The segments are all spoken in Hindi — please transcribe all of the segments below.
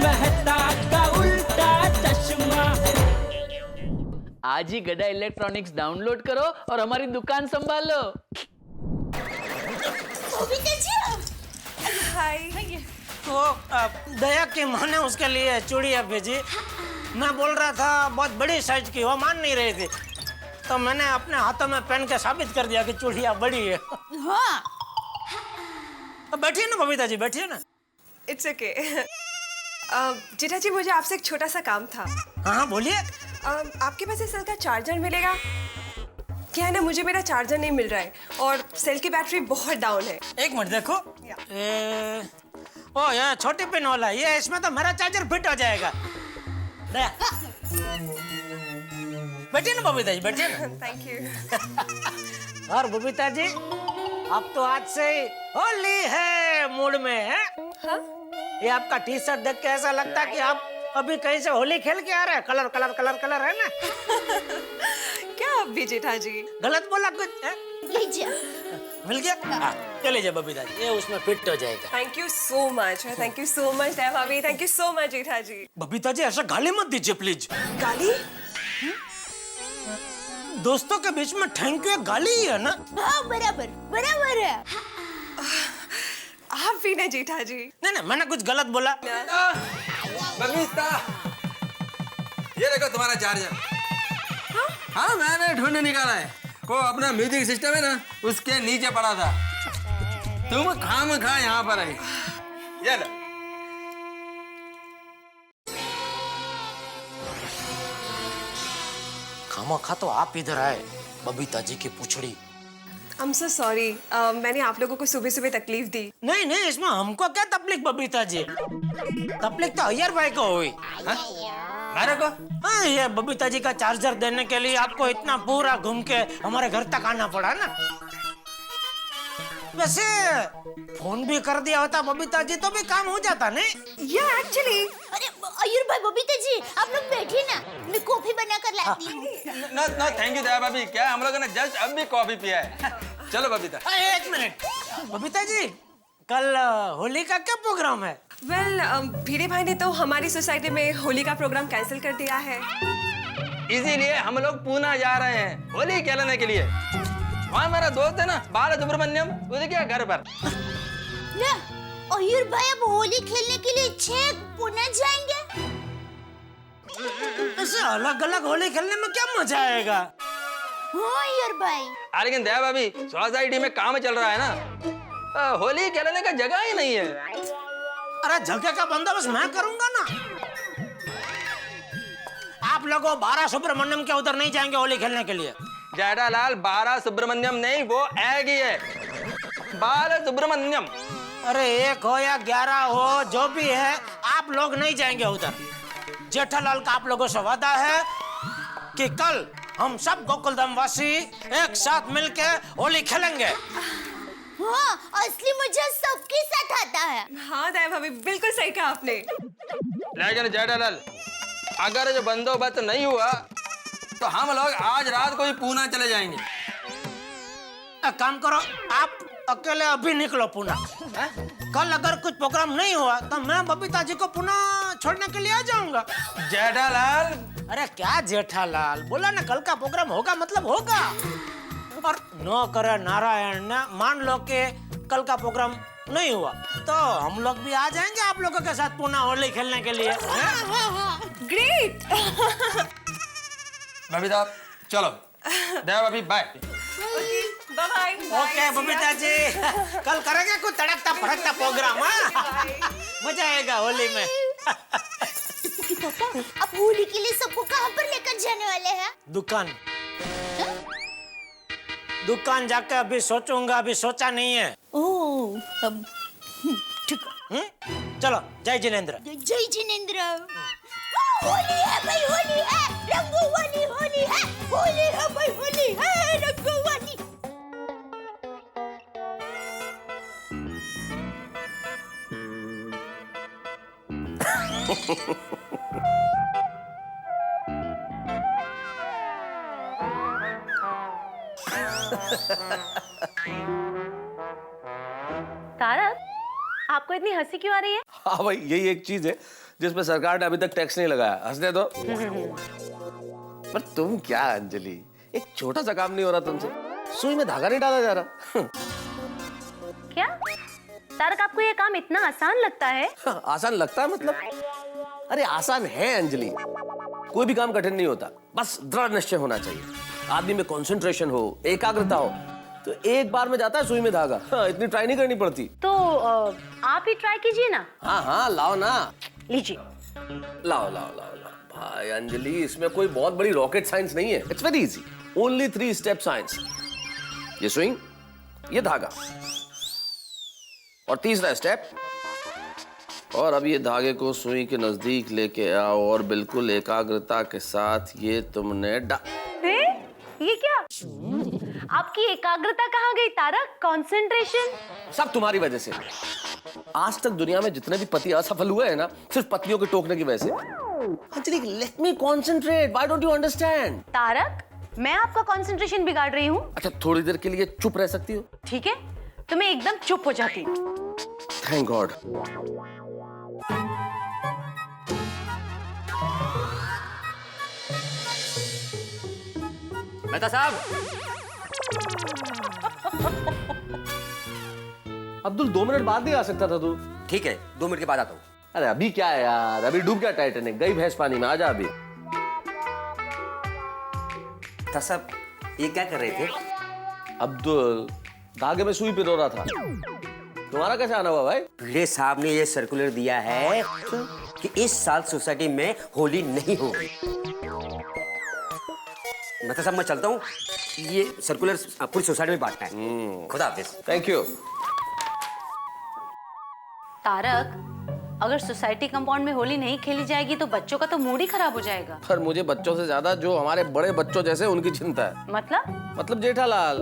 मेहता का उल्टा चश्मा। आज ही गड़ा इलेक्ट्रॉनिक्स डाउनलोड करो और हमारी दुकान संभालो। वो दया की माँ ने उसके लिए चूड़ियाँ भेजी। मैं बोल रहा था बहुत बड़ी साइज की, वो मान नहीं रही थी, तो मैंने अपने हाथों में पहन के साबित कर दिया कि चूड़ियाँ बड़ी है। हाँ। तो बैठिए ना बबीता जी, बैठिए ना। It's okay. जेठा जी, मुझे आपसे एक छोटा सा काम था। हाँ बोलिए। आपके पास इस सेल का चार्जर मिलेगा? क्या है ना, मुझे मेरा चार्जर नहीं मिल रहा है और सेल की बैटरी बहुत डाउन है। एक मिनट देखो। ओ ये छोटी पिन वाला, ये इसमें तो मेरा चार्जर फिट हो जाएगा। बैठिए ना बबीता जी, बैठिए ना। Thank you. और बबीता जी, आप तो आज से ही होली है मूड में है। हाँ? ये आपका टी शर्ट देख के ऐसा लगता है कि आप अभी कहीं से होली खेल के आ रहे हैं। कलर कलर कलर कलर है ना। क्या आप भी जेठा जी? गलत बोला कुछ है? लीजिए। मिल गया? हाँ, चले जाए बबीता जी, ये उसमें फिट हो जाएगा। Thank you so much, thank you so much Daya भाभी, thank you so much Jetha ji. Babita ji ऐसा गाली मत दीजिए प्लीज। गाली? दोस्तों के बीच में थैंक यू एक गाली ही है ना। हाँ बराबर बराबर है। आप भी ना जेठा जी। नहीं नहीं, मैंने कुछ गलत बोला। बबीता, ये देखो तुम्हारा चार्जर। हाँ मैंने ढूंढ निकाला है। वो अपना म्यूजिक सिस्टम है ना, उसके नीचे पड़ा था। तुम खामखा यहाँ पर आई। ये लो। खामखा तो आप इधर आए, बबीता जी की पूछड़ी। I'm so sorry, मैंने आप लोगों को सुबह सुबह तकलीफ दी। नहीं नहीं, इसमें हमको क्या तकलीफ बबीता जी? तकलीफ तो अय्यर भाई को हुई। मेरे को? हाँ, ये बबीता जी का चार्जर देने के लिए आपको इतना पूरा घूम के हमारे घर तक आना पड़ा ना। वैसे फोन भी कर दिया होता बबीता जी तो भी काम हो जाता नहीं। या एक्चुअली। अरे अय्यर भाई, बबीता जी आप लोग बैठिए ना, मैं कॉफी बना कर लाती हूँ। नो नो थैंक यू दया भाभी, क्या हम लोगों ने जस्ट अब भी कॉफी पिया है। चलो बबीता। एक मिनट बबीता जी, कल होली का क्या प्रोग्राम है? वेल, भिड़े भाई ने तो हमारी सोसाइटी में होली का प्रोग्राम कैंसिल कर दिया है। इसीलिए हम लोग पूना जा रहे हैं होली खेलने के लिए। वहाँ मेरा दोस्त है ना बाला सुब्रमण्यम, उसके घर पर। ना अय्यर भाई अब होली खेलने के लिए छह पुणे जाएंगे। ऐसे अलग अलग होली खेलने में क्या मजा आएगा? हाँ अय्यर भाई। लेकिन दया भाभी, सोसाइटी में काम चल रहा है ना, होली खेलने का जगह ही नहीं है। अरे जगह का बंदोबस्त मैं करूंगा ना। आप लोगों बारा सुब्रमण्यम के उधर नहीं जाएंगे होली खेलने के लिए? जेठालाल, बाला सुब्रमण्यम नहीं, वो एक ही है, बाला सुब्रमण्यम। अरे एक हो या 11 हो, जो भी है, आप लोग नहीं जाएंगे उधर। जेठालाल का आप लोगों से वादा है कि कल हम सब गोकुलधाम वासी एक साथ मिलके होली खेलेंगे। हाँ, असली मजा सबके साथ आता है। हाँ दया भाभी, बिल्कुल सही कहा आपने। लेकिन जेठालाल, अगर जो बंदोबस्त नहीं हुआ तो हम लोग आज रात को ही पूना चले जाएंगे। एक काम करो, आप अकेले अभी निकलो पुणे। कल अगर कुछ प्रोग्राम नहीं हुआ तो मैं बबीता जी को पुणे छोड़ने के लिए आ जाऊंगा। जेठालाल। अरे क्या जेठालाल, बोला ना कल का प्रोग्राम होगा मतलब होगा। और नो करे नारायण ने, मान लो कि कल का प्रोग्राम नहीं हुआ तो हम लोग भी आ जाएंगे आप लोगों के साथ पुणे होली खेलने के लिए। ग्रेट। बबीता चलो। दया भाभी bye. Bye bye. Okay Babita ji, कल करेंगे कुछ तड़कता फड़कता प्रोग्राम। मजा आएगा होली में। पापा, आप होली के लिए सबको कहाँ पर लेकर जाने वाले हैं? दुकान। दुकान जाके अभी सोचूंगा, अभी सोचा नहीं है। ओह, ठीक है। चलो, जय जिनेंद्र। जय जिनेंद्र। होली है भाई, होली है, रंगों वाली होली है, होली है भाई, होली है, रंगों वाली। तारक, आपको इतनी हंसी क्यों आ रही है? हाँ भाई, यही एक चीज है जिसपे सरकार ने अभी तक टैक्स नहीं लगाया। हंसने दो। पर तुम क्या अंजलि, एक छोटा सा काम नहीं हो रहा तुमसे, सुई में धागा नहीं डाला जा रहा। क्या तारक, आपको ये काम इतना आसान लगता है? आसान लगता है मतलब? अरे आसान है अंजलि, कोई भी काम कठिन नहीं होता, बस दृढ़ निश्चय होना चाहिए। आदमी में कंसंट्रेशन हो, एकाग्रता हो, तो एक बार में जाता है सुई में धागा। हाँ, इतनी ट्राई नहीं करनी पड़ती। तो आप ही ट्राई कीजिए ना। हाँ हाँ लाओ ना। लीजिए। लाओ लाओ लाओ लाओ भाई अंजलि, इसमें कोई बहुत बड़ी रॉकेट साइंस नहीं है। It's very easy, only 3 step science. ये स्विंग, ये धागा, और तीसरा स्टेप। और अब ये धागे को सुई के नजदीक लेके आओ और बिल्कुल एकाग्रता के साथ ये तुमने ये क्या? आपकी एकाग्रता कहाँ गई तारक? कंसंट्रेशन? सब तुम्हारी वजह से। आज तक दुनिया में जितने भी पति असफल हुए हैं ना, सिर्फ पत्नियों के टोकने की वजह से। Anjali, let me concentrate, why don't you understand? Tarak, मैं आपका कंसंट्रेशन बिगाड़ रही हूँ? अच्छा, थोड़ी देर के लिए चुप रह सकती हो? ठीक है, तो मैं एकदम चुप हो जाती हूँ। Thank God. मेहता साहब। अब्दुल, 2 मिनट बाद नहीं आ सकता था तू? ठीक है, 2 मिनट के बाद आता हूँ। अरे अभी क्या है यार, अभी डूब गया टाइटैनिक, गई भैंस पानी में, आजा अभी। मेहता साहब, ये क्या कर रहे थे? अब्दुल, धागे में सुई पिरो रहा था। तुम्हारा कैसे आना हुआ भाई? भिड़े साहब ने ये सर्कुलर दिया है कि इस साल सोसाइटी में होली नहीं होगी। मेहता साहब, मैं चलता हूँ, ये सर्कुलर पूरी सोसाइटी में बांटना है। खुदा हाफिज। Thank you. तारक, अगर सोसाइटी कंपाउंड में होली नहीं खेली जाएगी तो बच्चों का तो मूड ही खराब हो जाएगा। पर मुझे बच्चों से ज्यादा जो हमारे बड़े बच्चों जैसे उनकी चिंता है। मतलब जेठालाल।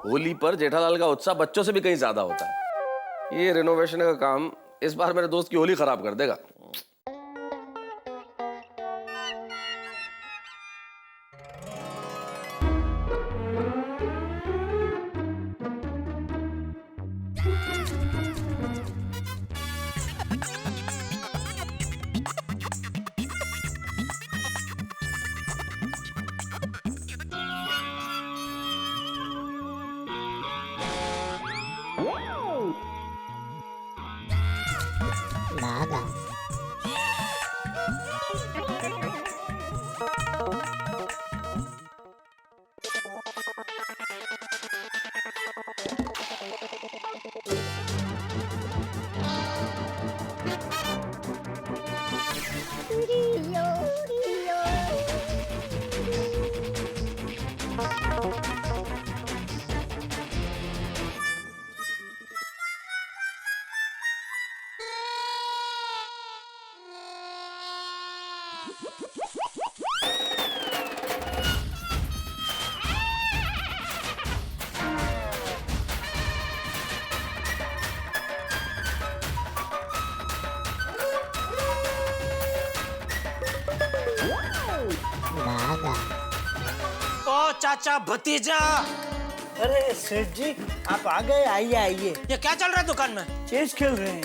होली पर जेठालाल का उत्साह बच्चों से भी कहीं ज्यादा होता है। ये रिनोवेशन का काम इस बार मेरे दोस्त की होली खराब कर देगा। ओ चाचा भतीजा, अरे सेठ जी, आप आ गए, आइए आइए। ये क्या चल रहा है दुकान में? चेस खेल रहे हैं।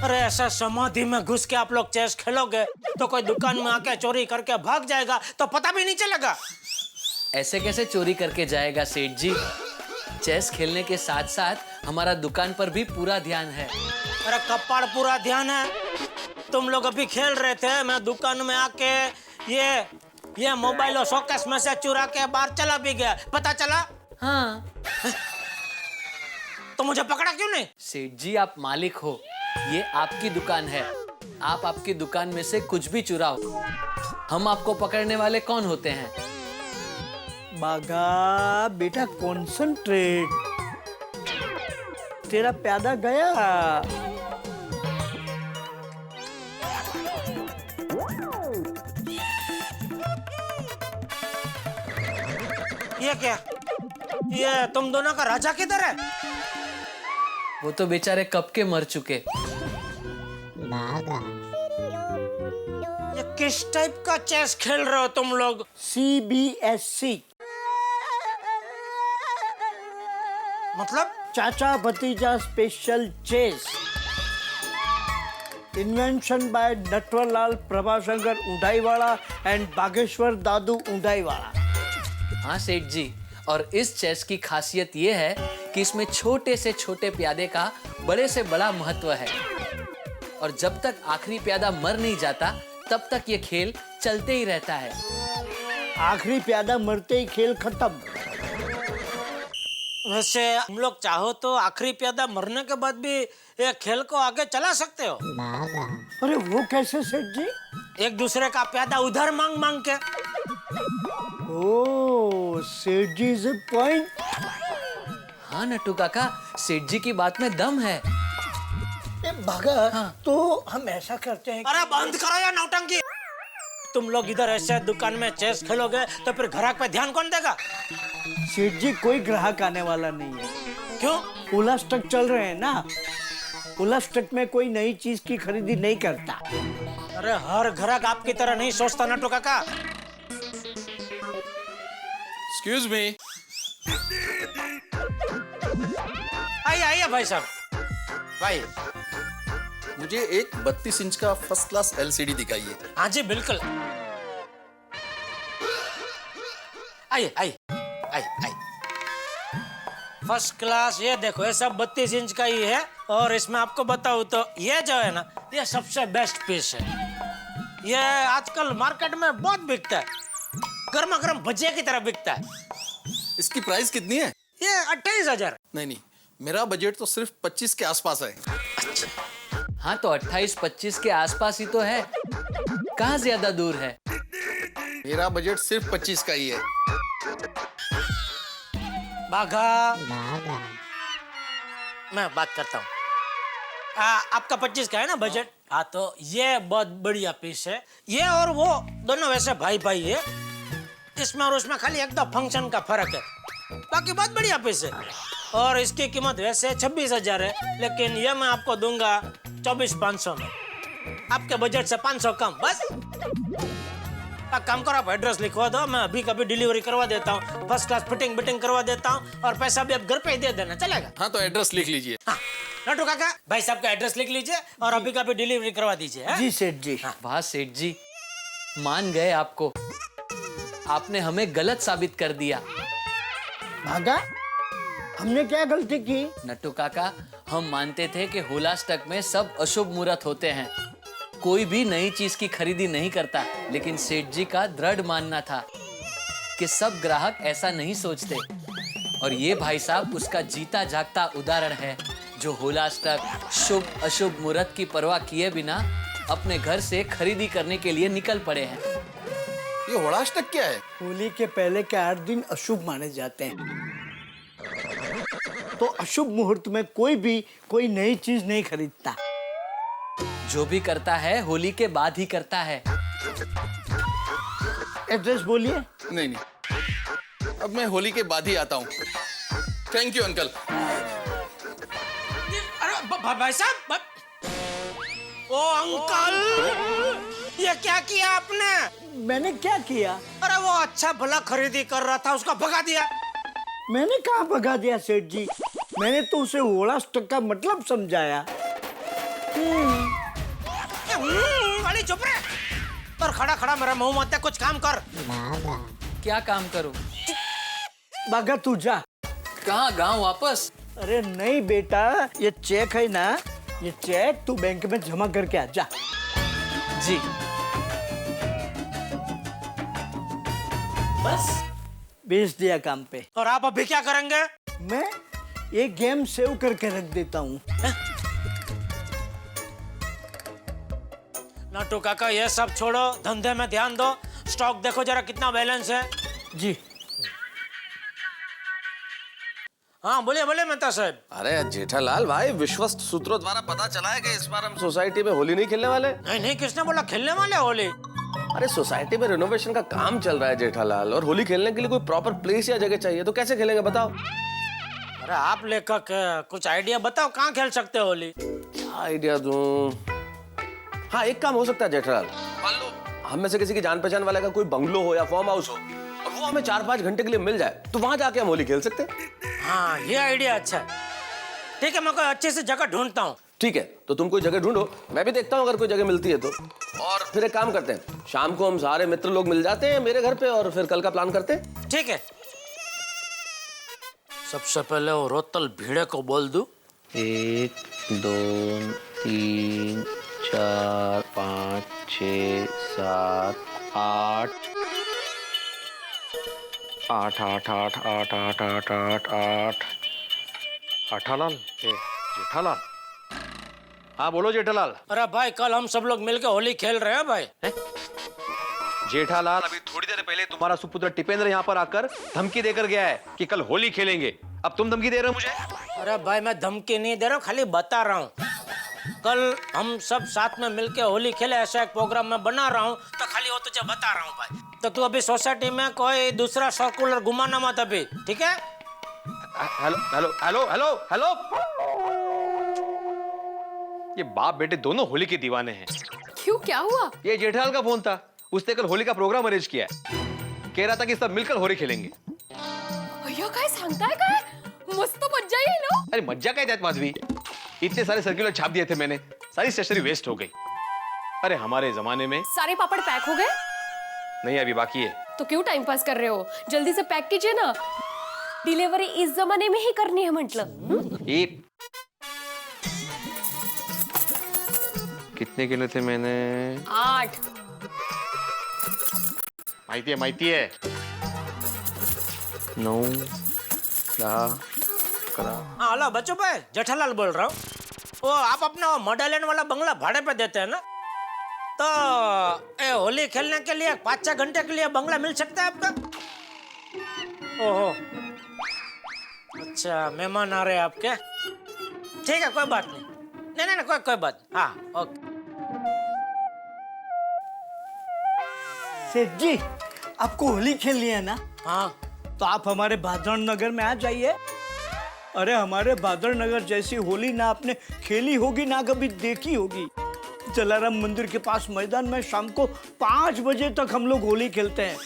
अरे ऐसा समाधि में घुस के आप लोग चेस खेलोगे तो कोई दुकान में आके चोरी करके भाग जाएगा तो पता भी नहीं चलेगा। ऐसे कैसे चोरी करके जाएगा सेठ जी? चेस खेलने के साथ साथ हमारा दुकान पर भी पूरा ध्यान है। अरे कपाड़ पूरा ध्यान है। तुम लोग अभी खेल रहे थे, मैं दुकान में आके ये मोबाइल और शोकेस में से चुरा के बाहर चला भी गया, पता चला? हाँ। तो मुझे पकड़ा क्यों नहीं? सेठ जी, आप मालिक हो, ये आपकी दुकान है। आप आपकी दुकान में से कुछ भी चुराओ, हम आपको पकड़ने वाले कौन होते हैं? बागा बेटा, कॉन्सेंट्रेट, तेरा प्यादा गया। ये क्या? ये तुम दोनों का राजा किधर है? वो तो बेचारे कब के मर चुके। ये किस टाइप का चेस खेल रहे हो तुम लोग? CBSC, मतलब? चाचा भतीजा special chess. Invention by Natwarlal Prabhashankar Undhaiwala and Bageshwar Dadu Undhaiwala. हाँ सेठ जी, और इस चेस की खासियत ये है कि इसमें छोटे से छोटे प्यादे का बड़े से बड़ा महत्व है, और जब तक आखिरी प्यादा मर नहीं जाता तब तक ये खेल चलते ही रहता है। आखिरी प्यादा मरते ही खेल खत्म। वैसे हम लोग चाहो तो आखिरी प्यादा मरने के बाद भी ये खेल को आगे चला सकते हो। अरे वो कैसे सेठ जी? एक दूसरे का प्यादा उधर मांग मांग के। ओह, सेठ जी इज अ पॉइंट। हाँ नट्टू काका, सेठ जी की बात में दम है। भगत, तो हम ऐसा करते हैं। अरे बंद करो या नौटंकी। तुम लोग इधर ऐसे दुकान में चेस खेलोगे तो फिर ग्राहक पे ध्यान कौन देगा? सेठ जी, कोई ग्राहक आने वाला नहीं है। क्यों? उलास्टक चल रहे हैं ना। उलास्टक में कोई नई चीज की खरीदी नहीं करता। अरे हर ग्राहक आपकी तरह नहीं सोचता नट्टू काका। Excuse me. आइए आइए भाई साहब। भाई मुझे एक 32 इंच का फर्स्ट क्लास एलसीडी दिखाइए। हाँ जी बिल्कुल। आइए आइए आइए आइए। फर्स्ट क्लास, ये देखो, ये सब 32 इंच का ही है, और इसमें आपको बताऊं तो ये जो है ना, ये सबसे बेस्ट पीस है। ये आजकल मार्केट में बहुत बिकता है, गर्मा गर्म भजिया की तरह बिकता है। इसकी प्राइस कितनी है? ये 28,000। नहीं, मेरा बजट तो सिर्फ 25 के आसपास है। हाँ तो 28-25 के आसपास ही तो है, कहाँ ज्यादा दूर है। मेरा बजट सिर्फ 25 का ही है। बाघा, मैं बात करता हूँ। आपका 25 का है ना बजट? हाँ तो ये बहुत बढ़िया पीस है। ये और वो दोनों वैसे भाई भाई है, इसमें और उसमें खाली एक दो फंक्शन का फर्क है, बाकी बहुत बढ़िया पीस है। और इसकी कीमत वैसे 26,000 है, लेकिन ये मैं आपको दूंगा 24,500 में। आपके बजट से 500 कम बस। एक काम करो, आप एड्रेस लिखवा दो, मैं अभी कभी डिलीवरी करवा देता हूँ। फर्स्ट क्लास फिटिंग बिटिंग करवा देता हूँ, और पैसा भी आप घर पे ही दे देना, चलेगा? हाँ तो एड्रेस लिख लीजिए। हाँ, नट्टू काका, भाई साहब का एड्रेस लिख लीजिए और अभी कभी डिलीवरी करवा दीजिए। हाँ? जी सेठ जी। वाह सेठ जी, मान गए आपको। आपने हमें गलत साबित कर दिया। भागा, हमने क्या गलती की? नट्टू काका, हम मानते थे कि होलास्टक में सब अशुभ मुहूर्त होते हैं, कोई भी नई चीज की खरीदी नहीं करता, लेकिन सेठ जी का दृढ़ मानना था कि सब ग्राहक ऐसा नहीं सोचते। और ये भाई साहब उसका जीता जागता उदाहरण है, जो होलास्टक शुभ अशुभ मुहूर्त की परवाह किए बिना अपने घर से खरीदी करने के लिए निकल पड़े हैं। ये होलास्टक क्या है? होली के पहले के 8 दिन अशुभ माने जाते हैं, तो अशुभ मुहूर्त में कोई नई चीज नहीं खरीदता। जो भी करता है होली के बाद ही करता है। एड्रेस बोलिए। नहीं, अब मैं होली के बाद ही आता हूँ। Thank you uncle. अरे भाई साहब, ओ अंकल, ये क्या किया आपने? मैंने क्या किया? अरे वो अच्छा भला खरीदी कर रहा था, उसका भगा दिया। मैंने कहाँ भगा दिया सेठ जी? मैंने तो उसे होलास्टक का मतलब समझाया। वाली चुप रहे और खड़ा खड़ा मेरा मुंह मत, कुछ काम कर। क्या काम करूं? बागा तू जा। कहाँ गाँव वापस? अरे नहीं बेटा, ये चेक है ना, ये चेक तू बैंक में जमा करके आ जा। जी। बस भेज दिया काम पे। और आप अभी क्या करेंगे? मैं एक गेम सेव करके रख देता हूँ। नट्टू काका, ये सब छोड़ो, धंधे में ध्यान दो। स्टॉक देखो जरा कितना बैलेंस है। जी। हाँ बोलिए बोलिए मेहता साहब। अरे जेठालाल भाई, विश्वस्त सूत्रों द्वारा पता चला है कि इस बार हम सोसाइटी में होली नहीं खेलने वाले। नहीं नहीं, किसने बोला खेलने वाले होली? अरे सोसाइटी में रिनोवेशन का काम चल रहा है जेठालाल, और होली खेलने के लिए कोई प्रॉपर प्लेस या जगह चाहिए, तो कैसे खेलेंगे बताओ? अरे आप लेखक कुछ आइडिया बताओ, कहाँ खेल सकते हो होली? क्या आइडिया दूं? हाँ, एक काम हो सकता है जेठालाल। मान लो हम में से किसी की जान पहचान वाले का कोई बंगलो हो या फार्म हाउस हो, और वो हमें 4-5 घंटे के लिए मिल जाए, तो वहां जाके हम होली खेल सकते हैं। हाँ ये आइडिया अच्छा है। ठीक है, मैं कोई अच्छी सी जगह ढूंढता हूँ, ठीक है, तो तुम कोई जगह ढूंढो, मैं भी देखता हूँ अगर कोई जगह मिलती है तो। और फिर एक काम करते हैं, शाम को हम सारे मित्र लोग मिल जाते हैं मेरे घर पे और फिर कल का प्लान करते हैं। ठीक है, सबसे पहले वो रोतल भीड़े को बोल दूं। 1 2 3 4 5 6 7 8 8 8 8 8 8 8 8 8 जेठालाल, जेठालाल। हाँ बोलो जेठालाल। अरे भाई, कल हम सब लोग मिलकर होली खेल रहे हैं भाई। जेठालाल, अभी थोड़ी देर पहले तुम्हारा सुपुत्र टिपेंद्र यहाँ पर आकर धमकी देकर गया है कि कल होली खेलेंगे। अब तुम धमकी दे रहे हो मुझे? अरे भाई, मैं धमकी नहीं दे रहा हूँ, खाली बता रहा हूँ। कल हम सब साथ में मिलके होली खेले, ऐसा एक प्रोग्राम मैं बना रहा हूँ, तो खाली वो तुझे बता रहा हूँ भाई। तो तू अभी सोसाइटी में कोई दूसरा सर्कुलर घुमाना मत अभी, ठीक है? Hello hello hello hello hello. ये बाप बेटे दोनों होली के दीवाने हैं। क्यों, क्या हुआ? ये जेठालाल का फोन था, उसने कल होली का प्रोग्राम अरेंज किया है। कह रहा था कि सब मिलकर होली खेलेंगे। अय्या, काय सांगताय काय? मस्त मज्जा येईल ना? अरे मज्जा काय त्यात माधवी, इतने सारे सर्कुलर छाप दिए थे मैंने, सारी स्टेशनरी वेस्ट हो गई। अरे हमारे जमाने में सारे पापड़ पैक हो गए? नहीं, अभी बाकी है। तो क्यों टाइम पास कर रहे हो? जल्दी से पैक कीजिए ना, डिलीवरी इस जमाने में ही करनी है म्हटलं। एक कितने किलो थे मैंने? 8। माहिती है 9 10 11। हाँ, हेलो बच्चों भाई, जेठालाल बोल रहा हूँ। वो आप अपना मॉडल वाला बंगला भाड़े पे देते हैं ना? तो ए होली खेलने के लिए 5-6 घंटे के लिए बंगला मिल सकता है आपका? ओहो, अच्छा, मेहमान आ रहे हैं आपके? ठीक है, कोई बात नहीं। नहीं, कोई बात। हाँ, ओके। सेठ जी, आपको होली खेलनी है ना? हाँ, तो आप हमारे भादर नगर में आ जाइए। अरे हमारे भादर नगर जैसी होली ना आपने खेली होगी ना कभी देखी होगी। जलाराम मंदिर के पास मैदान में शाम को 5 बजे तक हम लोग होली खेलते हैं।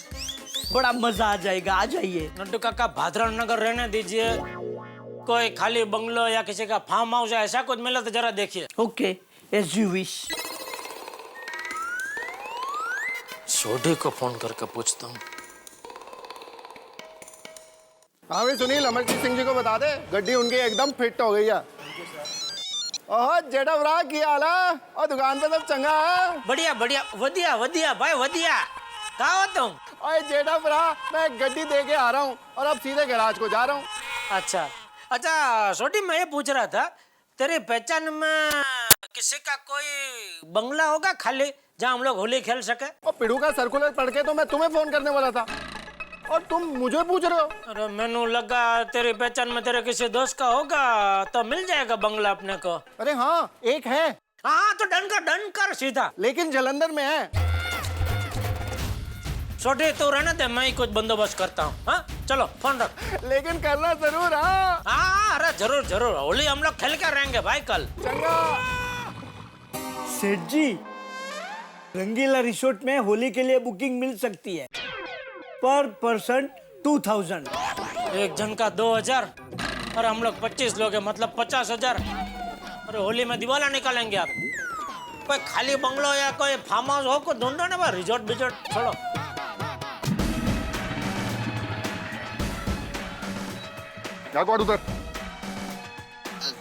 बड़ा मजा आ जाएगा, आ जाइए। नड्डू काका, भादर नगर रहने दीजिए, कोई खाली बंगलो या किसी का फार्म हाउस ऐसा कुछ मिला तो जरा देखिए। Okay, as you wish. Sodhi को फोन करके पूछता हूँ। हाँ भाई सुनील, अमरजीत सिंह जी को बता दे, गड्डी उनकी एकदम फिट हो गई है। ओह जेठा भरा की हाल है? और दुकान पे सब चंगा है? बढ़िया बढ़िया, वधिया वधिया भाई, वधिया। कहाँ हो तुम? ओए जेठा भरा, मैं गड्डी दे के आ रहा हूँ और अब सीधे गैराज को जा रहा हूँ। अच्छा अच्छा, सोडी, मैं ये पूछ रहा था, तेरी पहचान में किसी का कोई बंगला होगा खाली जहाँ हम लोग होली खेल सके? और पिड़ू का सर्कुलर पढ़ के तो मैं तुम्हें फोन करने वाला था और तुम मुझे पूछ रहे हो। अरे मैंने लगा तेरी पहचान में तेरे किसी दोस्त का होगा तो मिल जाएगा बंगला अपने को। अरे हाँ, एक है। हाँ तो डन कर सीधा। लेकिन जलंधर में है। छोटे तो रहने दे, मैं ही कुछ बंदोबस्त करता हूँ। हाँ चलो फोन रख। लेकिन करना जरूर। हाँ हाँ, अरे जरूर जरूर, होली हम लोग खेल कर रहेंगे भाई कल। चंगा। सेठ जी, रंगीला रिसोर्ट में होली के लिए बुकिंग मिल सकती है। पर पर्सन 2000। एक जन का 2000 और हम लोग 25 लोग हैं, मतलब 50,000। अरे होली में दिवाला निकालेंगे आप। कोई खाली बंगलो या कोई फार्म हाउस हो को ढूंढो ना भाई, रिजॉर्ट बिजॉर्ट छोड़ो। गायकवाड़ उधर।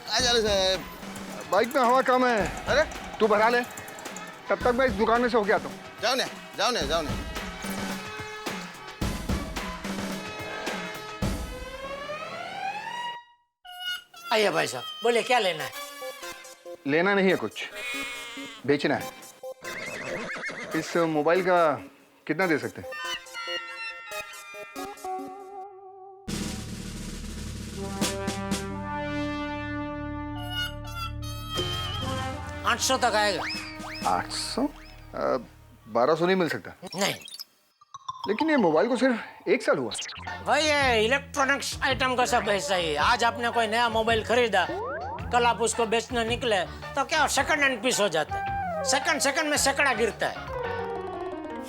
साहब, बाइक में हवा कम है। अरे तू भरा ले, तब तक मैं इस दुकान में से होके आता हूँ। जाओ ने। आइए भाई साहब, बोले क्या लेना है? लेना नहीं है कुछ, बेचना है। इस मोबाइल का कितना दे सकते हैं? $800 तक आएगा। 800? 1200 नहीं मिल सकता। नहीं लेकिन ये मोबाइल को सिर्फ 1 साल हुआ। भाई, ये इलेक्ट्रॉनिक्स आइटम का सब ऐसा ही है। आज आपने कोई नया मोबाइल खरीदा, कल आप उसको बेचने निकले तो क्या सेकंड हैंड पीस हो जाता है। सेकंड में सैकड़ा गिरता है।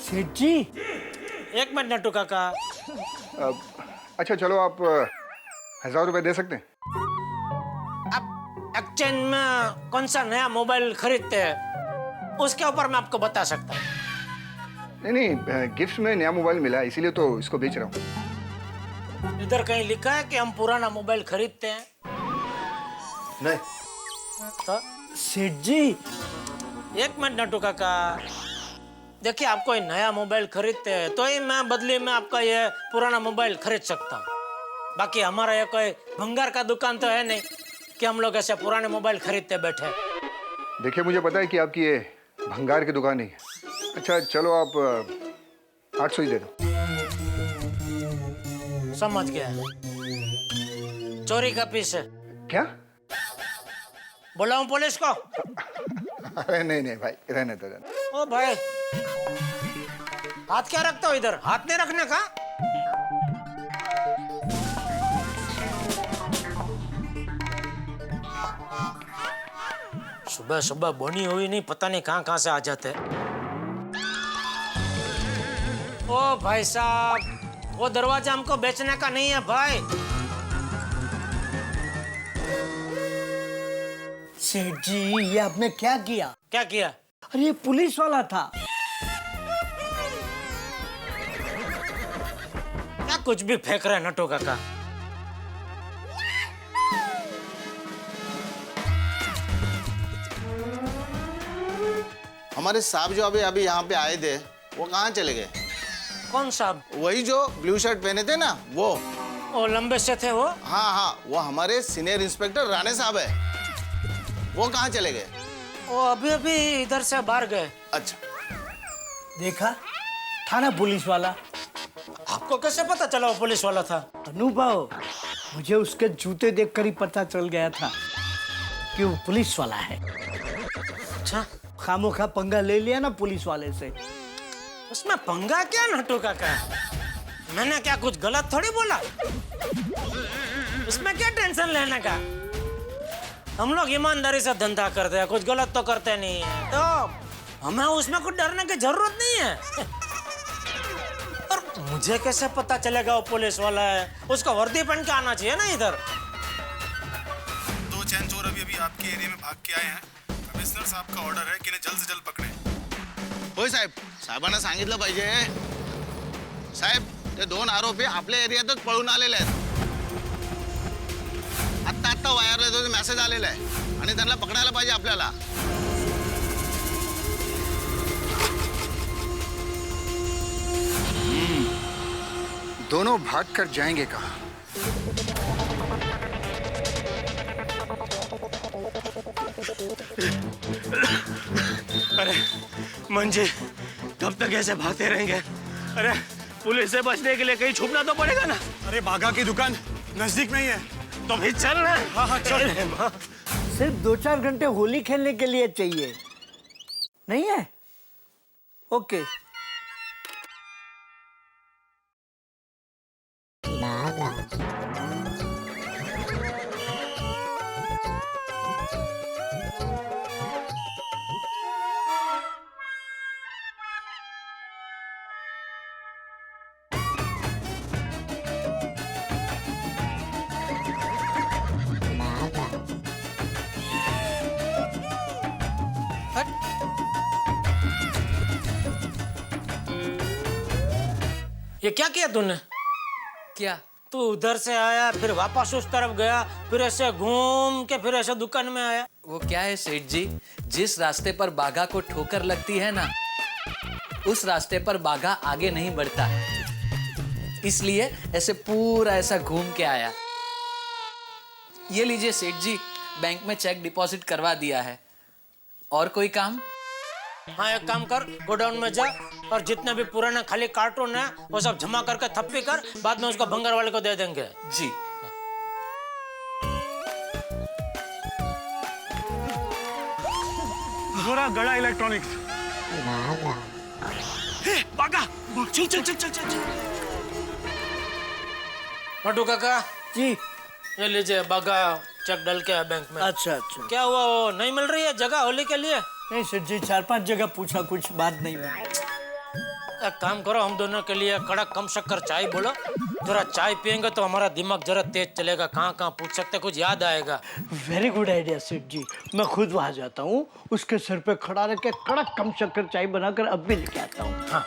सेठ जी, एक मिनट नट्टू काका। अच्छा चलो, आप 1000 रुपए दे सकते हैं? अब एक्सचेंज में कौन सा नया मोबाइल खरीदते हैं उसके ऊपर मैं आपको बता सकता हूँ। नहीं, गिफ्ट में नया मोबाइल मिला है, इसीलिए तो इसको बेच रहा हूँ। इधर कहीं लिखा है कि हम पुराना मोबाइल खरीदते हैं? नहीं। तो सेठ जी, एक मिनट नटू काका, देखिए आप कोई नया मोबाइल खरीदते हैं तो ही मैं बदले में आपका ये पुराना मोबाइल खरीद सकता हूँ। बाकी हमारा ये कोई भंगार का दुकान तो है नहीं कि हम लोग ऐसे पुराने मोबाइल खरीदते बैठे। देखिए, मुझे पता है कि आपकी ये भंगार की दुकान नहीं है। अच्छा चलो, आप 800 ही दे दो। समझ गया, चोरी का पीस है क्या? बुलाऊं पुलिस को? अरे नहीं भाई, रहने दो, रहने दो। ओ भाई, हाथ क्या रखते हो इधर? हाथ नहीं रखने का। सुबह सुबह बनी हुई नहीं, पता नहीं कहाँ से आ जाते। ओ भाई साहब, वो दरवाजा हमको बेचने का नहीं है भाई। सेठ जी, ये आपने क्या किया? क्या किया? अरे ये पुलिस वाला था। क्या कुछ भी फेंक रहे नटो काका? हमारे साहब जो अभी अभी यहाँ पे आए थे वो कहाँ चले गए? कौन साहब? वही जो ब्लू शर्ट पहने थे ना, वो। ओ लंबे से थे वो? हाँ, वो हमारे सीनियर इंस्पेक्टर राणे साहब है। वो कहाँ चले गए? वो अभी अभी इधर से बाहर गए। अच्छा, देखा, था ना पुलिस वाला। आपको कैसे पता चला वो पुलिस वाला था? अनुभव, मुझे उसके जूते देखकर ही पता चल गया था कि वो पुलिस वाला है। अच्छा, खामोखा पंगा ले लिया ना पुलिस वाले से। उसमें पंगा क्या नटू काका? मैंने क्या कुछ गलत थोड़ी बोला? इसमें क्या टेंशन लेने का? हम लोग ईमानदारी से धंधा करते हैं, कुछ गलत तो करते नहीं है, तो हमें उसमें कुछ डरने की जरूरत नहीं है। और मुझे कैसे पता चलेगा वो पुलिस वाला है? उसका वर्दी पहन के आना चाहिए ना इधर। 2 चैन चोर अभी आपके एरिया में भाग के आए हैं। कमिश्नर साहब का ऑर्डर है कि इन्हें जल्द से जल्द पकड़े। होय साहेब, साहेबांना सांगितलं पाहिजे। साहेब, ते 2 आरोपी आपल्या एरियातच पळून आलेले आहेत। आत्ता वायरला मेसेज आलेला आहे आणि त्यांना पकडायला पाहिजे आपल्याला। दोनों भाग कर जाएंगे कहाँ? अरे मंजी, कब तक ऐसे भागते रहेंगे? अरे पुलिस से बचने के लिए कहीं छुपना तो पड़ेगा ना। अरे बागा की दुकान नजदीक नहीं है। तो फिर चल ना। हाँ चल। सिर्फ 2-4 घंटे होली खेलने के लिए चाहिए, नहीं है? ओके। ये क्या किया तूने? क्या? तू उधर से आया, फिर वापस उस तरफ गया, फिर ऐसे घूम के फिर ऐसे दुकान में आया। वो क्या है सेठ जी, जिस रास्ते पर बाघा को ठोकर लगती है ना, उस रास्ते पर बाघा आगे नहीं बढ़ता, इसलिए ऐसे पूरा ऐसा घूम के आया। ये लीजिए सेठ जी, बैंक में चेक डिपॉजिट करवा दिया है। और कोई काम? हाँ, एक काम कर, गोडाउन में जा और जितने भी पुराने खाली कार्टून है वो सब जमा करके थप्पी कर, बाद में उसको भंगार वाले को दे देंगे। जी। गोरा गड़ा इलेक्ट्रॉनिक्स। बागा, चल चल चल चल चल। मटू काका जी, ये लीजिए, बागा चेक डल के है बैंक में। अच्छा अच्छा। क्या हुआ, वो नहीं मिल रही है जगह होली के लिए? नहीं सेठ जी, 4-5 जगह पूछा, कुछ बात नहीं बनी। एक काम करो, हम दोनों के लिए कड़क कम शक्कर चाय बोलो। जरा चाय पियेंगे तो हमारा दिमाग जरा तेज चलेगा, कहाँ कहाँ पूछ सकते, कुछ याद आएगा। वेरी गुड आइडिया सेठ जी, मैं खुद वहां जाता हूँ, उसके सर पे खड़ा रह के कड़क कम शक्कर चाय बनाकर अब भी लेके आता हूँ। हाँ।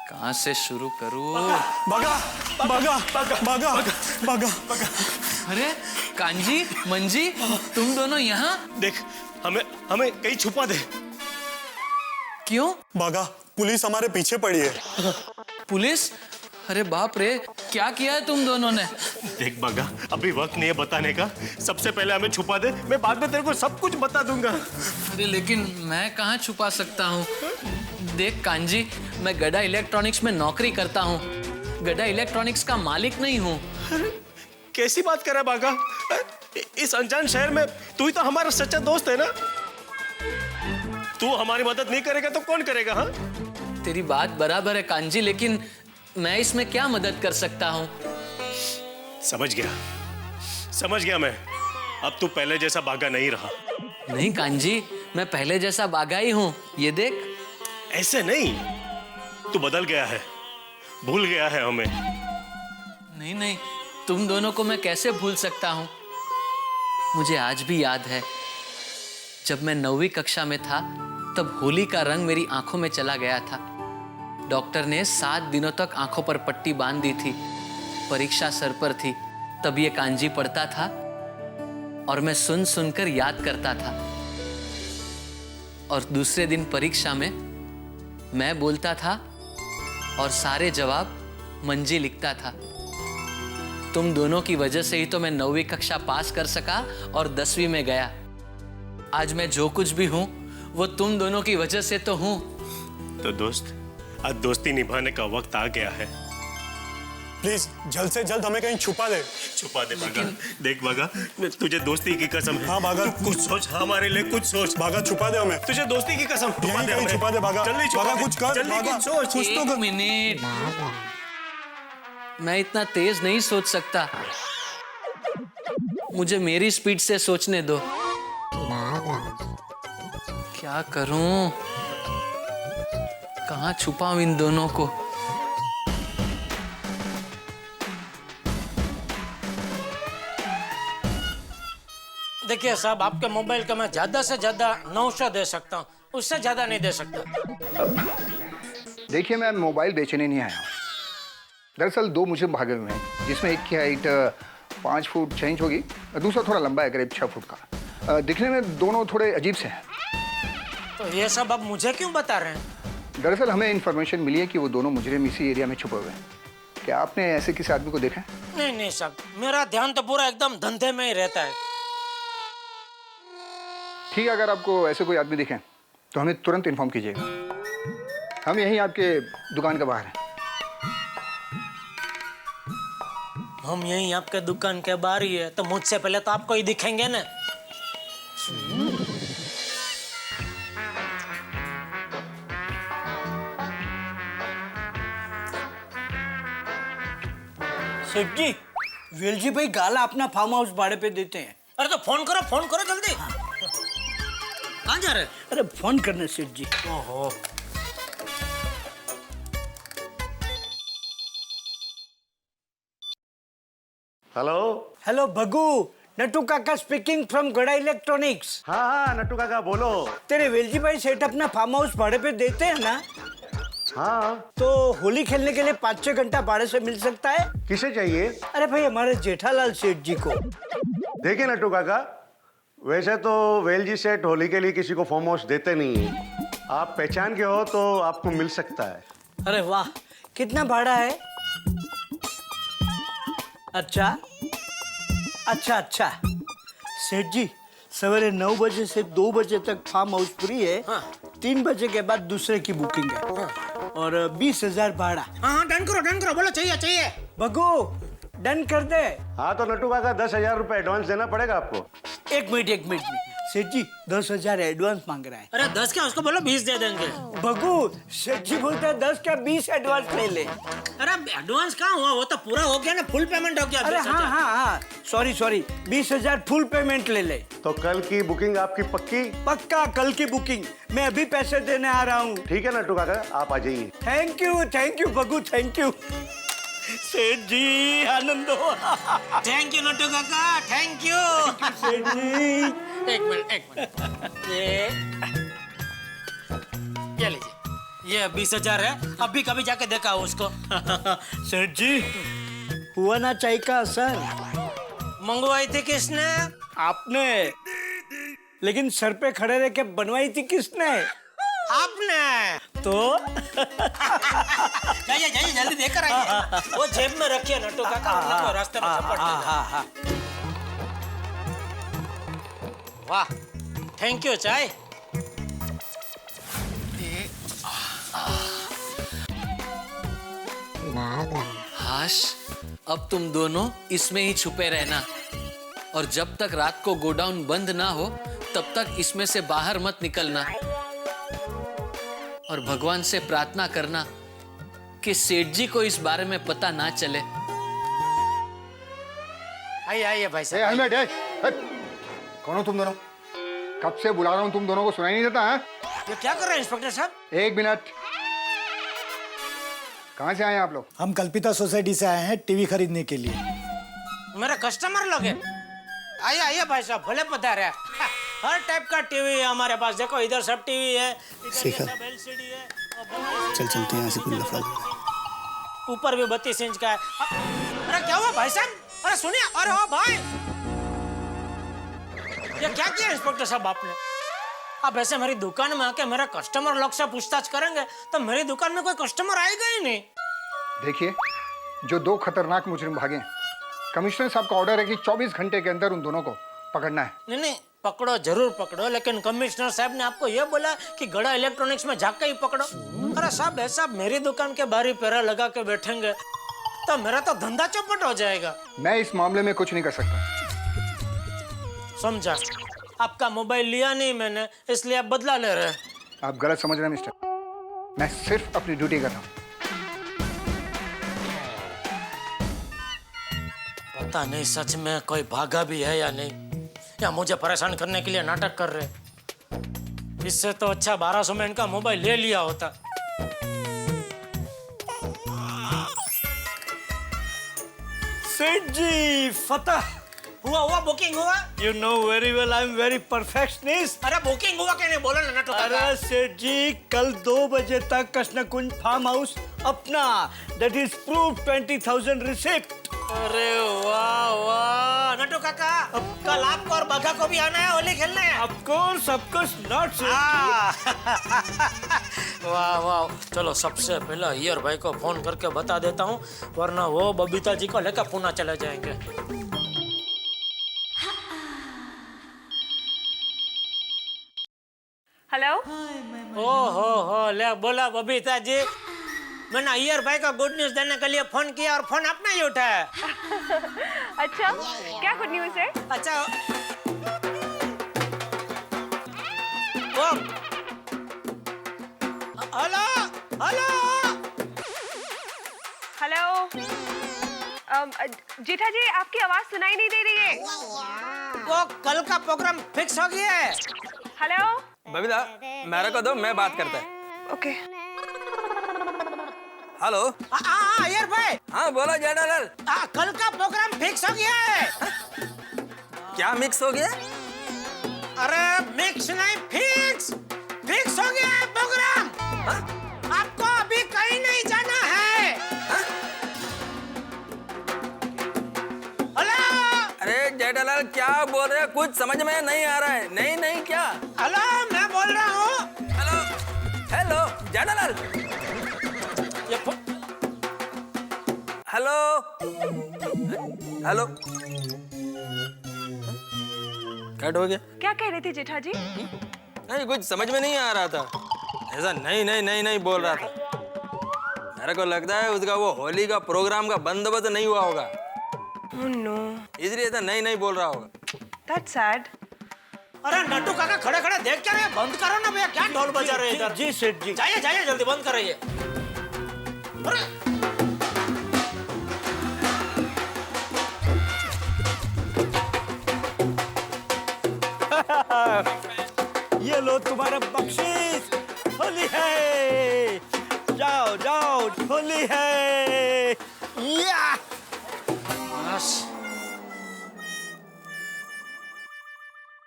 कहाँ से शुरू करूँ? भागा भागा भागा भागा भागा। अरे कांजी, मंजी, तुम दोनों यहाँ? देख, हमें कहीं छुपा दे। क्यों? भागा, पुलिस हमारे पीछे पड़ी है। पुलिस? अरे बाप रे, क्या किया है तुम दोनों ने? देख बागा, अभी वक्त नहीं है बताने का, सबसे पहले हमें छुपा दे, मैं बाद में तेरे को सब कुछ बता दूंगा। अरे लेकिन मैं कहाँ छुपा सकता हूँ? देख कांजी, मैं गड्ढा इलेक्ट्रॉनिक्स में नौकरी करता हूँ, गड्ढा इलेक्ट्रॉनिक्स का मालिक नहीं हूँ। कैसी बात कर रहा है बागा? इस अनजान शहर में तू ही तो हमारा सच्चा दोस्त है ना। तू हमारी मदद नहीं करेगा तो कौन करेगा? हाँ, तेरी बात बराबर है कांजी, लेकिन मैं इसमें क्या मदद कर सकता हूँ? समझ गया मैं। अब तू पहले जैसा बागा नहीं रहा। नहीं कांजी, मैं पहले जैसा बागा ही हूँ, ये देख। ऐसे नहीं, तू बदल गया है, भूल गया है हमें। नहीं, तुम दोनों को मैं कैसे भूल सकता हूँ? मुझे आज भी याद है, जब मैं 9वीं कक्षा में था, तब होली का रंग मेरी आंखों में चला गया था। डॉक्टर ने 7 दिनों तक आंखों पर पट्टी बांध दी थी। परीक्षा सर पर थी, तब ये कांजी पढ़ता था और मैं सुन सुनकर याद करता था। और दूसरे दिन परीक्षा में मैं बोलता था और सारे जवाब मंजी लिखता था। तुम दोनों की वजह से ही तो मैं 9वीं कक्षा पास कर सका और 10वीं में गया। आज मैं जो कुछ भी हूं, वो तुम दोनों की वजह से तो हूं। तो दोस्त, आज दोस्ती निभाने का वक्त आ गया है। प्लीज जल्द से जल्द हमें कहीं छुपा दे बागा। देख बागा, तुझे दोस्ती की कसम है। हाँ बागा, कुछ सोच, हमारे लिए कुछ सोच। बागा छुपा दे हमें, तुझे दोस्ती की कसम। छुपा दे बागा, जल्दी बागा, कुछ कर, जल्दी कुछ सोच, कुछ तो कर। मिनट, मैं इतना तेज नहीं सोच सकता, मुझे मेरी स्पीड से सोचने दो। क्या करूं, कहाँ छुपाऊं इन दोनों को? देखिए साहब, आपके मोबाइल का मैं ज्यादा से ज्यादा 900 दे सकता हूँ, उससे ज्यादा नहीं दे सकता। देखिए, मैं मोबाइल बेचने नहीं आया हूँ। दरअसल 2 मुझे भागे हुए हैं, जिसमें एक की हाइट 5 फुट 6 इंच होगी, दूसरा थोड़ा लंबा है, करीब 6 फुट का। दिखने में दोनों थोड़े अजीब से हैं। तो ये सब अब मुझे क्यों बता रहे हैं? दरअसल हमें इन्फॉर्मेशन मिली है कि वो दोनों मुजरिम इसी एरिया में छुपे हुए हैं। क्या आपने ऐसे किसी आदमी को देखा है? नहीं साहब, मेरा ध्यान तो पूरा एकदम धंधे में ही रहता है। ठीक है, अगर आपको ऐसे कोई आदमी दिखे तो हमें तुरंत इन्फॉर्म कीजिएगा। हम यहीं आपके दुकान के बाहर हैं। हम यहीं आपके दुकान के बाहर ही है, तो मुझसे पहले तो आपको ही दिखेंगे ना। सेठ जी, वेलजी भाई गाला अपना फार्म हाउस भाड़े पे देते हैं। अरे तो फोन करो जल्दी। कहाँ जा रहे? अरे फोन करने सेठ जी। ओहो, हेलो भगू, नट्टू काका स्पीकिंग फ्रॉम गड़ा इलेक्ट्रॉनिक्स। हाँ नट्टू काका बोलो। तेरे वेलजी भाई सेठ अपना फार्म हाउस भाड़े पे देते हैं ना? हाँ। तो होली खेलने के लिए 5-6 घंटा भाड़े से मिल सकता है? किसे चाहिए? अरे भाई, हमारे जेठालाल सेठ जी को। देखिए नट्टू काका, वैसे तो वेलजी सेठ होली के लिए किसी को फार्म हाउस देते नहीं है। आप पहचान के हो तो आपको मिल सकता है। अरे वाह, कितना भाड़ा है? अच्छा सेठ जी, सवेरे 9 बजे से 2 बजे तक फार्म हाउस फ्री है। हाँ। 3 बजे के बाद दूसरे की बुकिंग है। हाँ। और 20,000 भाड़ा। हाँ, डन करो, बोलो चाहिए। बगू, डन कर दे। हाँ तो नट्टू काका 10,000 रुपए एडवांस देना पड़ेगा आपको। एक मिनट सेठ जी, 10,000 एडवांस मांग रहा है। अरे 10 क्या, उसको बोलो 20 दे देंगे। बगू, सेठ जी बोलते हैं 10 क्या 20 एडवांस ले ले। अरे एडवांस कहाँ हुआ, वो तो पूरा हो गया ना, फुल पेमेंट हो गया। अरे हाँ, सॉरी 20,000 फुल पेमेंट ले ले। तो कल की बुकिंग आपकी पक्की? पक्का कल की बुकिंग, मैं अभी पैसे देने आ रहा हूँ। ठीक है नट्टू काका, आप आ जाइए। Thank you Bagu, thank you. सेठ जी आनंद हो। थैंक यू नट्टू काका, थैंक यू। सेठ जी एक मिनट ये लीजिए, ये 20,000 है, अभी कभी जाके देखा उसको। सेठ जी हुआ ना चाय का असर? मंगवाई थी किसने? आपने। लेकिन सर पे खड़े रह के बनवाई थी किसने? आपने। तो जाइए जल्दी देकर आइए। वो जेब में रखिए नट्टू काका, वरना कोई रास्ते में झपट देगा। वाह, थैंक यू चाय। हाश, अब तुम दोनों इसमें ही छुपे रहना और जब तक रात को गोडाउन बंद ना हो तब तक इसमें से बाहर मत निकलना और भगवान से प्रार्थना करना कि सेठ जी को इस बारे में पता ना चले। आइए भाई साहब। हेलमेट, कौन हो तुम दोनों? कब से बुला रहा हूँ, तुम दोनों को सुनाई नहीं देता है? ये क्या कर रहे हैं इंस्पेक्टर साहब? एक मिनट, कहाँ से आए आप लोग? हम कल्पिता सोसाइटी से आए हैं टीवी खरीदने के लिए। मेरे कस्टमर लोग हैं। आइए भाई साहब, भले पधारे। हर टाइप का टीवी है हमारे पास। देखो इधर सब टीवी है, इधर ये सब एलसीडी है। चल चलते हैं, ऐसे कोई लफड़ा। ऊपर भी 32 इंच का है। अरे क्या हुआ भाई साहब? अरे सुनिए, अरे ओ भाई, ये क्या किया इंस्पेक्टर साहब आपने? आप ऐसे मेरी दुकान में आके मेरे कस्टमर लोग से पूछताछ करेंगे तो मेरी दुकान में कोई कस्टमर आएगा ही नहीं। देखिए, जो दो खतरनाक मुजरिम भागे, कमिश्नर साहब का ऑर्डर है कि 24 घंटे के अंदर उन दोनों को पकड़ना है। नहीं, पकड़ो, जरूर पकड़ो, लेकिन कमिश्नर साहब ने आपको यह बोला कि गड़ा इलेक्ट्रॉनिक्स में जाके ही पकड़ो। अरे साहब, ऐसा मेरी दुकान के बाहर पैरा लगा के बैठेंगे तो मेरा तो धंधा चौपट हो जाएगा। मैं इस मामले में कुछ नहीं कर सकता। समझा? आपका मोबाइल लिया नहीं मैंने, इसलिए आप बदला ले रहे हैं। आप गलत समझ रहे हैं मिस्टर, मैं सिर्फ अपनी ड्यूटी कर रहा हूँ। पता नहीं सच में कोई भागा भी है या नहीं, या मुझे परेशान करने के लिए नाटक कर रहे। इससे तो अच्छा 1200 में इनका मोबाइल ले लिया होता। सेठ जी फतह हुआ बुकिंग हुआ। You know very well I'm very perfectionist. अरे बुकिंग हुआ क्या नहीं बोला ना नट्टू काका। अरे सेठ जी, कल 2 बजे तक कृष्णकुंज फार्म हाउस अपना, that is proof 20,000 receipt. अरे वाह नट्टू काका, कल आपको और बगा को भी आना है होली खेलने। Of course, not वाह, चलो सबसे पहले हियर भाई को फोन करके बता देता हूँ, वरना वो बबीता जी को लेकर पुणे चले जाएंगे। हेलो। ओहो, ले बोला बबीता जी, मैंने अय्यर भाई का गुड न्यूज देने के लिए फोन किया और फोन अपना ही उठाया। अच्छा, क्या गुड न्यूज है? अच्छा, वो हेलो। जेठा जी, आपकी आवाज सुनाई नहीं दे रही है। वो कल का प्रोग्राम फिक्स हो गया है। हेलो बबीता, मेरे को दो, मैं बात करता है। ओके। हेलो। अय्यर भाई। हाँ बोलो जेठालाल। कल का प्रोग्राम फिक्स हो गया है। क्या मिक्स हो गया? अरे मिक्स नहीं, फिक्स हो गया है प्रोग्राम। आपको अभी कहीं नहीं जाना है। हेलो। अरे जेठालाल क्या बोल रहे हो? कुछ समझ में नहीं आ रहा है। नहीं क्या? हेलो, मैं बोल रहा हूँ। हेलो जेठालाल। हेलो कट हो गया। क्या कह रहे थे जेठा जी? नहीं, कुछ समझ में नहीं आ रहा था। ऐसा नहीं बोल रहा था। मेरे को लगता है उसका वो होली का प्रोग्राम का बंदोबस्त नहीं हुआ होगा। Oh no. इसलिए ऐसा नहीं बोल रहा होगा। That's sad. अरे नट्टू काका, खड़े देख क्या रहे? बंद करो ना भैया, क्या ढोल बजा रहे हैं इधर? जी सेठ जी। जाइए जल्दी बंद करिए। अरे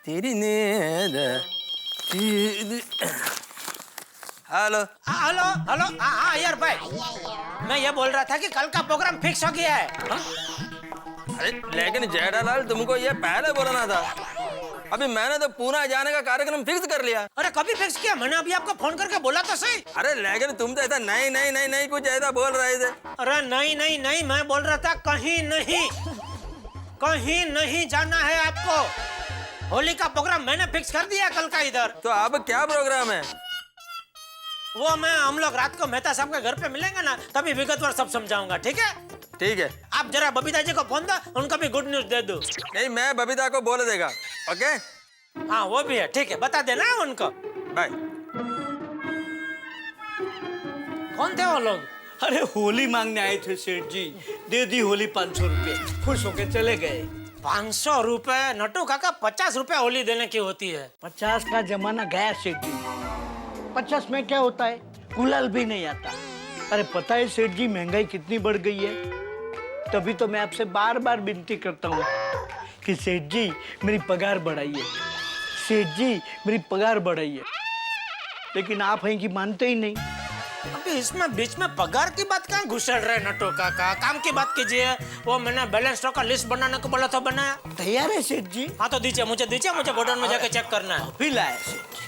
तेरी नींद हेलो हेलो हेलो। हाँ यार भाई, मैं ये बोल रहा था कि कल का प्रोग्राम फिक्स हो गया है। अरे लेकिन जेठालाल तुमको ये पहले बोलना था। अभी मैंने तो पूना जाने का कार्यक्रम फिक्स कर लिया। अरे कभी फिक्स किया? मैंने अभी आपको फोन करके बोला तो सही। अरे लेकिन तुम तो ऐसा नहीं नहीं नहीं नहीं कुछ ऐसा बोल रहे थे। अरे नहीं नहीं नहीं, मैं बोल रहा था कहीं नहीं, कहीं नहीं जाना है आपको। होली का प्रोग्राम मैंने फिक्स कर दिया कल का इधर। तो अब क्या प्रोग्राम है? वो हम लोग रात को मेहता साहब के घर पे मिलेंगे ना, तभी विगतवार सब समझाऊंगा। ठीक है? ठीक है। आप जरा बबीता जी को फोन दो, उनको भी गुड न्यूज दे दो। नहीं, मैं बबीता को बोल देगा। ओके? हाँ वो भी है, ठीक है, बता देना उनको। बाय। कौन थे वो लोग? अरे होली मांगने आए थे सेठ जी, दे दी होली 500 रुपए, खुश होके चले गए। 500 रुपए? नटू काका 50 रुपए होली देने की होती है। 50 का जमाना गया सेठ जी, 50 में क्या होता है, गुलाल भी नहीं आता। अरे पता है सेठ जी महंगाई कितनी बढ़ गई है, तभी तो मैं आपसे बार बार विनती करता हूँ कि सेठ जी मेरी पगार बढ़ाइए, सेठ जी मेरी पगार बढ़ाइए, लेकिन आप हैं कि मानते ही नहीं। अभी इसमें बीच में पगार की बात कहाँ घुसड़ रहे नटू काका? काम की बात कीजिए। वो मैंने बैलेंस स्टॉक का लिस्ट बनाने को बोला था, बनाया? तैयार है सेठ जी। हाँ तो दीजिए, मुझे गोडाउन में जाके चेक करना है। अभी लाया सेठ जी।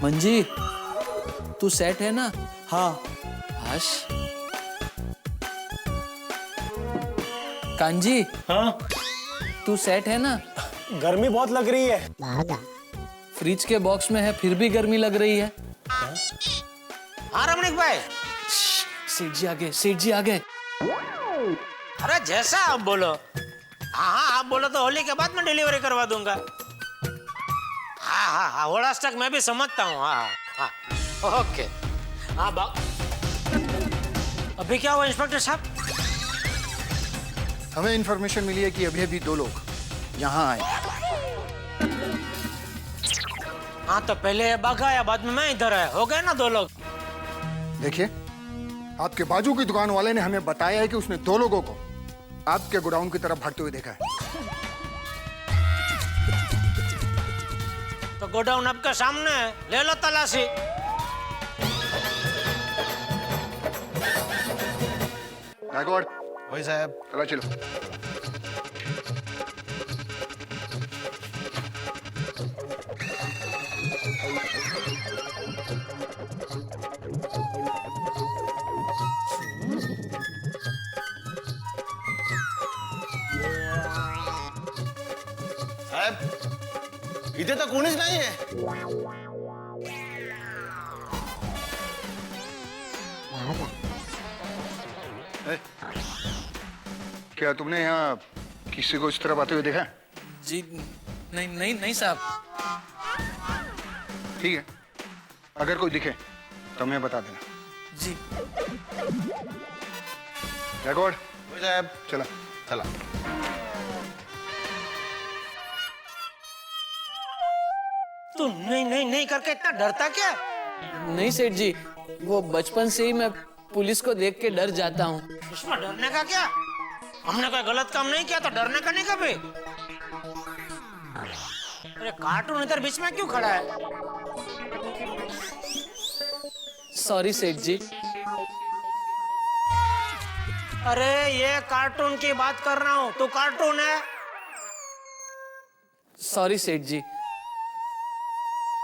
मंजी, तू सेट है ना? हाँ। हश। कांजी। हाँ। तू सेट है ना? गर्मी बहुत लग रही है। फ्रिज के बॉक्स में है फिर भी गर्मी लग रही है। हाँ रमणीक भाई। सेठ जी आ गए, सेठ जी आ गए। अरे जैसा आप बोलो। हाँ आप बोलो तो होली के बाद मैं डिलीवरी करवा दूंगा। हाँ होड़ा स्टॉक मैं भी समझता हूँ। हाँ ओके। हाँ अभी क्या हुआ इंस्पेक्टर साहब? हमें इंफॉर्मेशन मिली है कि अभी अभी 2 लोग यहाँ आए। हाँ तो पहले बाघा या बाद में मैं इधर आया, हो गए ना 2 लोग। देखिए, आपके बाजू की दुकान वाले ने हमें बताया है कि उसने 2 लोगों को आपके गोडाउन की तरफ भागते हुए देखा है। तो गोडाउन आपके सामने है, ले लो तलाशी। गायकवाड़। वही साहब। चलो चलो। साहेब इथे तर कोणीच नाहीये। क्या तुमने यहाँ किसी को इस तरह आते हुए देखा? जी नहीं नहीं नहीं साहब। ठीक है, अगर कोई दिखे तो हमें बता देना। जी। गायकवाड़। साहब। चला चला। तू नहीं नहीं नहीं करके इतना डरता क्या? नहीं सेठ जी, वो बचपन से ही मैं पुलिस को देख के डर जाता हूँ। इसमें डरने का क्या? हमने कोई गलत काम नहीं किया तो डरने का नहीं कभी। अरे कार्टून इधर बीच में क्यों खड़ा है? सॉरी सेठ जी। अरे ये कार्टून की बात कर रहा हूँ, तू कार्टून है। सॉरी सेठ जी।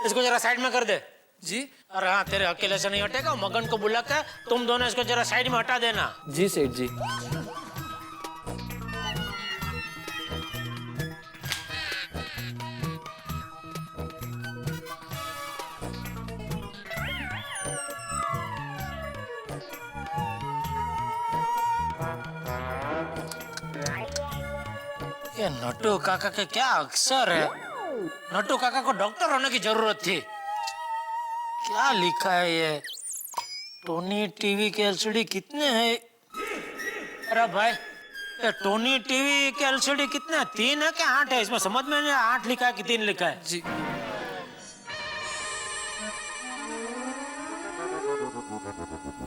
इसको जरा साइड में कर दे। जी। अरे हाँ, तेरे अकेले से नहीं हटेगा, मगन को बुला के तुम दोनों इसको जरा साइड में हटा देना। जी सेठ जी। ये नटू काका के क्या अक्षर है। नटू काका को डॉक्टर होने की जरूरत थी। क्या लिखा है ये? टोनी टीवी के एलसीडी कितने हैं? अरे भाई ये टोनी टीवी के एलसीडी कितने हैं? 3 है कि 8 है? इसमें समझ में नहीं 8 लिखा है कि 3 लिखा है। जी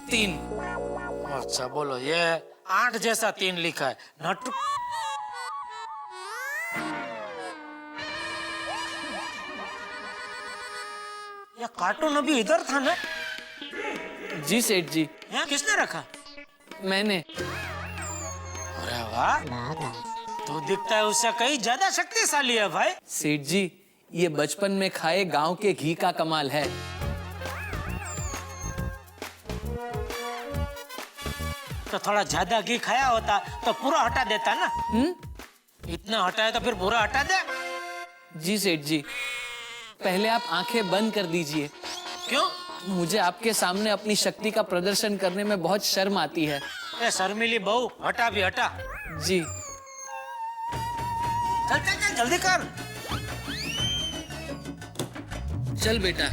3। अच्छा बोलो, ये 8 जैसा 3 लिखा है। नटू ये कार्टून अभी इधर था ना? जी सेठ जी। यहाँ किसने रखा? मैंने। अरे वाह, तो दिखता है उससे कहीं ज्यादा शक्तिशाली है भाई। सेठ जी, ये बचपन में खाए गांव के घी का कमाल है। तो थोड़ा ज्यादा घी खाया होता तो पूरा हटा देता ना। इतना हटाया तो फिर पूरा हटा दे। जी सेठ जी, पहले आप आंखें बंद कर दीजिए। क्यों? मुझे आपके सामने अपनी शक्ति का प्रदर्शन करने में बहुत शर्म आती है। ए शर्मिली बहू, हटा भी हटा। जी चल चल चल जल्दी कर। चल बेटा।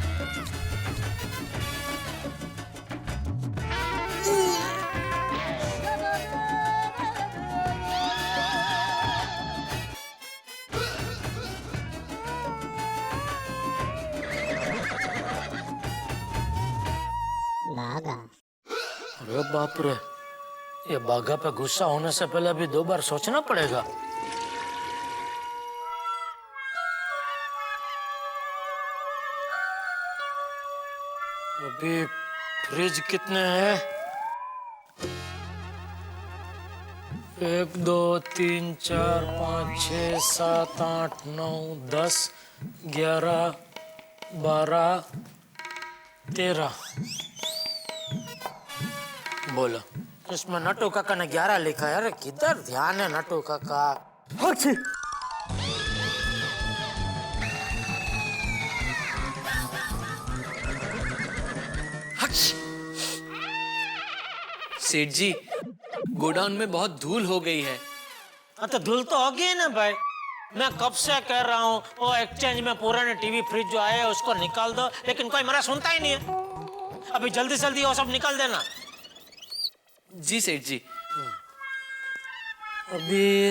अरे बाप रे, ये बाघा पे गुस्सा होने से पहले अभी 2 बार सोचना पड़ेगा। अभी फ्रिज कितने हैं? 1 2 3 4 5 6 7 8 9 10 11 12 13। बोलो, इसमें नटू काका ने 11 लिखा है। अरे किधर ध्यान है नटू काका? सेठ जी, गोडाउन में बहुत धूल हो गई है। तो धूल तो होगी ही ना भाई। मैं कब से कह रहा हूँ वो एक्सचेंज में पुराने टीवी फ्रिज जो आए उसको निकाल दो, लेकिन कोई मेरा सुनता ही नहीं है। अभी जल्दी जल्दी वो सब निकाल देना। जी सेठ जी। अभी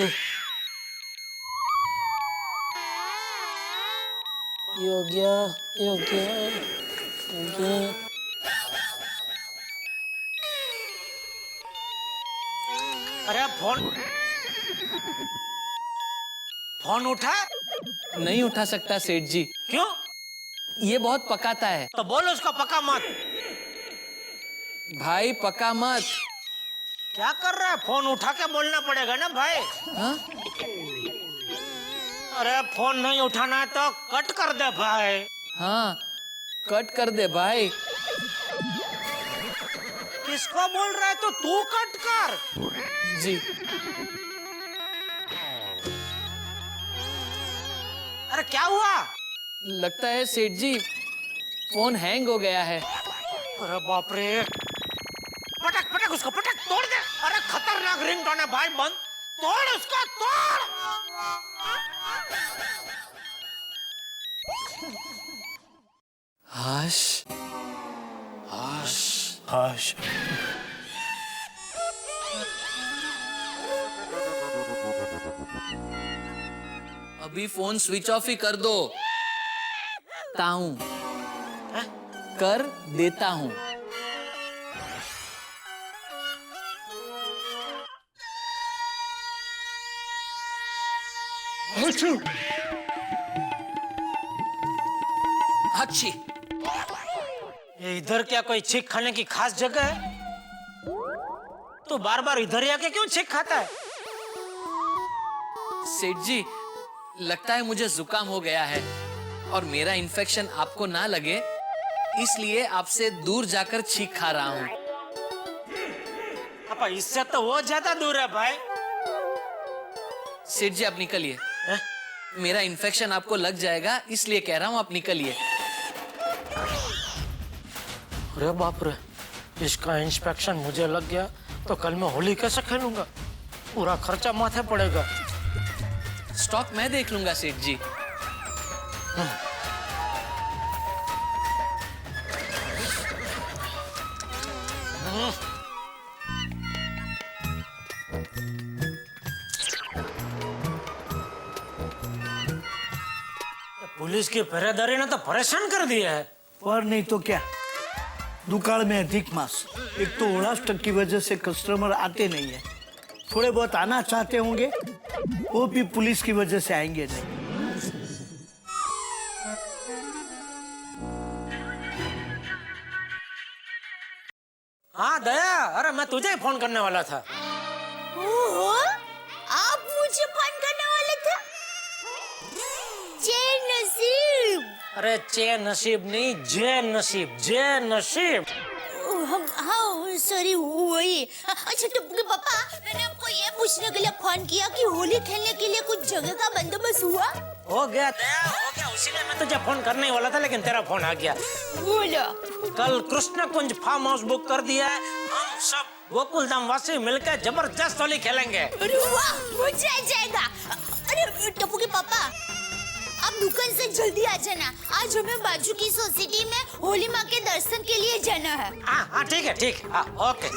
ये हो गया, ये हो गया, ये हो गया। अरे फोन उठा? नहीं उठा सकता सेठ जी। क्यों? ये बहुत पकाता है। तो बोलो उसको पका मत। भाई पका मत। क्या कर रहा है? फोन उठा के बोलना पड़ेगा ना भाई। हाँ? अरे फोन नहीं उठाना है तो कट कर दे भाई। हाँ कट कर दे भाई। किसको बोल रहा है? तो तू कट कर। जी। अरे क्या हुआ? लगता है सेठ जी फोन हैंग हो गया है। अरे बाप रे, पटक पटक उसको, पटक, तोड़ दे। अरे खतरनाक रिंगटोन है भाई, बंद, तोड़ उसको, तोड़। हाश हाश हाश। अभी फोन स्विच ऑफ ही कर दो। ताऊं कर देता हूं। अच्छी। ये इधर क्या कोई छींक खाने की खास जगह है? तो बार बार इधर ही आके क्यों छींक खाता है? सेठ जी, लगता है मुझे जुकाम हो गया है और मेरा इन्फेक्शन आपको ना लगे इसलिए आपसे दूर जाकर छींक खा रहा हूँ। अपा इससे तो वो ज्यादा दूर है भाई। सेठ जी आप निकलिए। मेरा इन्फेक्शन आपको लग जाएगा इसलिए कह रहा हूँ, आप निकलिए। अरे बाप रे, इसका इंस्पेक्शन मुझे लग गया तो कल मैं होली कैसे खेलूंगा? पूरा खर्चा माथे पड़ेगा। स्टॉक मैं देख लूंगा सेठ जी। पुलिस की पहरेदारी ने तो परेशान कर दिया है। और नहीं तो क्या, दुकान में अधिक मांस। एक तो ओला स्टॉक की वजह से कस्टमर आते नहीं है, थोड़े बहुत आना चाहते होंगे वो भी पुलिस की वजह से आएंगे नहीं। हाँ दया, अरे मैं तुझे ही फोन करने वाला था। ओहो, आप मुझे फोन करने वाले थे? जय नसीब। अरे चे नसीब नहीं, जे नसीब, जे नसीब। हाँ सॉरी वही। अच्छा टप्पू के पापा, मैंने आपको ये पूछने के लिए फोन किया कि होली खेलने के लिए कुछ जगह का बंदोबस्त हुआ? हो गया दया, हो गया। उसीलिए मैं तुझे फोन करने वाला था, लेकिन तेरा फोन आ गया। बोलो। कल कृष्ण कुंज फार्म हाउस बुक कर दिया है। हम सब गोकुल धाम वासी मिलकर जबरदस्त होली खेलेंगे। अरे वाह, मजा आ जाएगा। अरे टप्पू के पापा, आप दुकान से जल्दी आ जाना। आज हमें बाजू की सोसाइटी में होली माँ के दर्शन के लिए जाना है। हाँ ठीक है, ठीक है, ओके।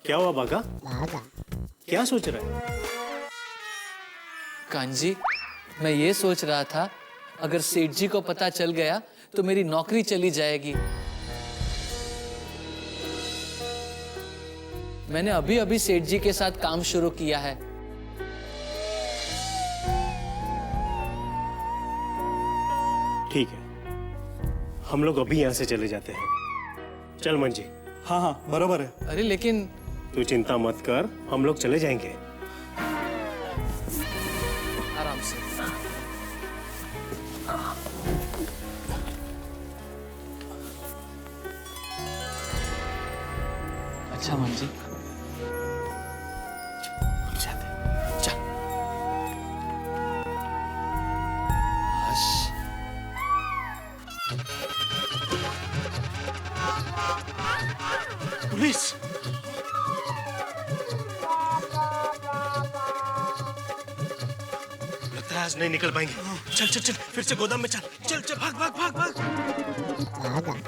क्या हुआ बागा? क्या सोच रहा है? कांजी, मैं ये सोच रहा था अगर सेठ जी को पता चल गया तो मेरी नौकरी चली जाएगी। मैंने अभी अभी सेठ जी के साथ काम शुरू किया है। ठीक है, हम लोग अभी यहाँ से चले जाते हैं। चल मंजी। हाँ हाँ बरोबर है। अरे लेकिन तू चिंता मत कर, हम लोग चले जाएंगे। आराम से। अच्छा मंजी, पुलिस! लगता है आज नहीं निकल पाएंगे। चल चल चल, फिर से गोदाम में चल। चल चल, भाग भाग भाग भाग।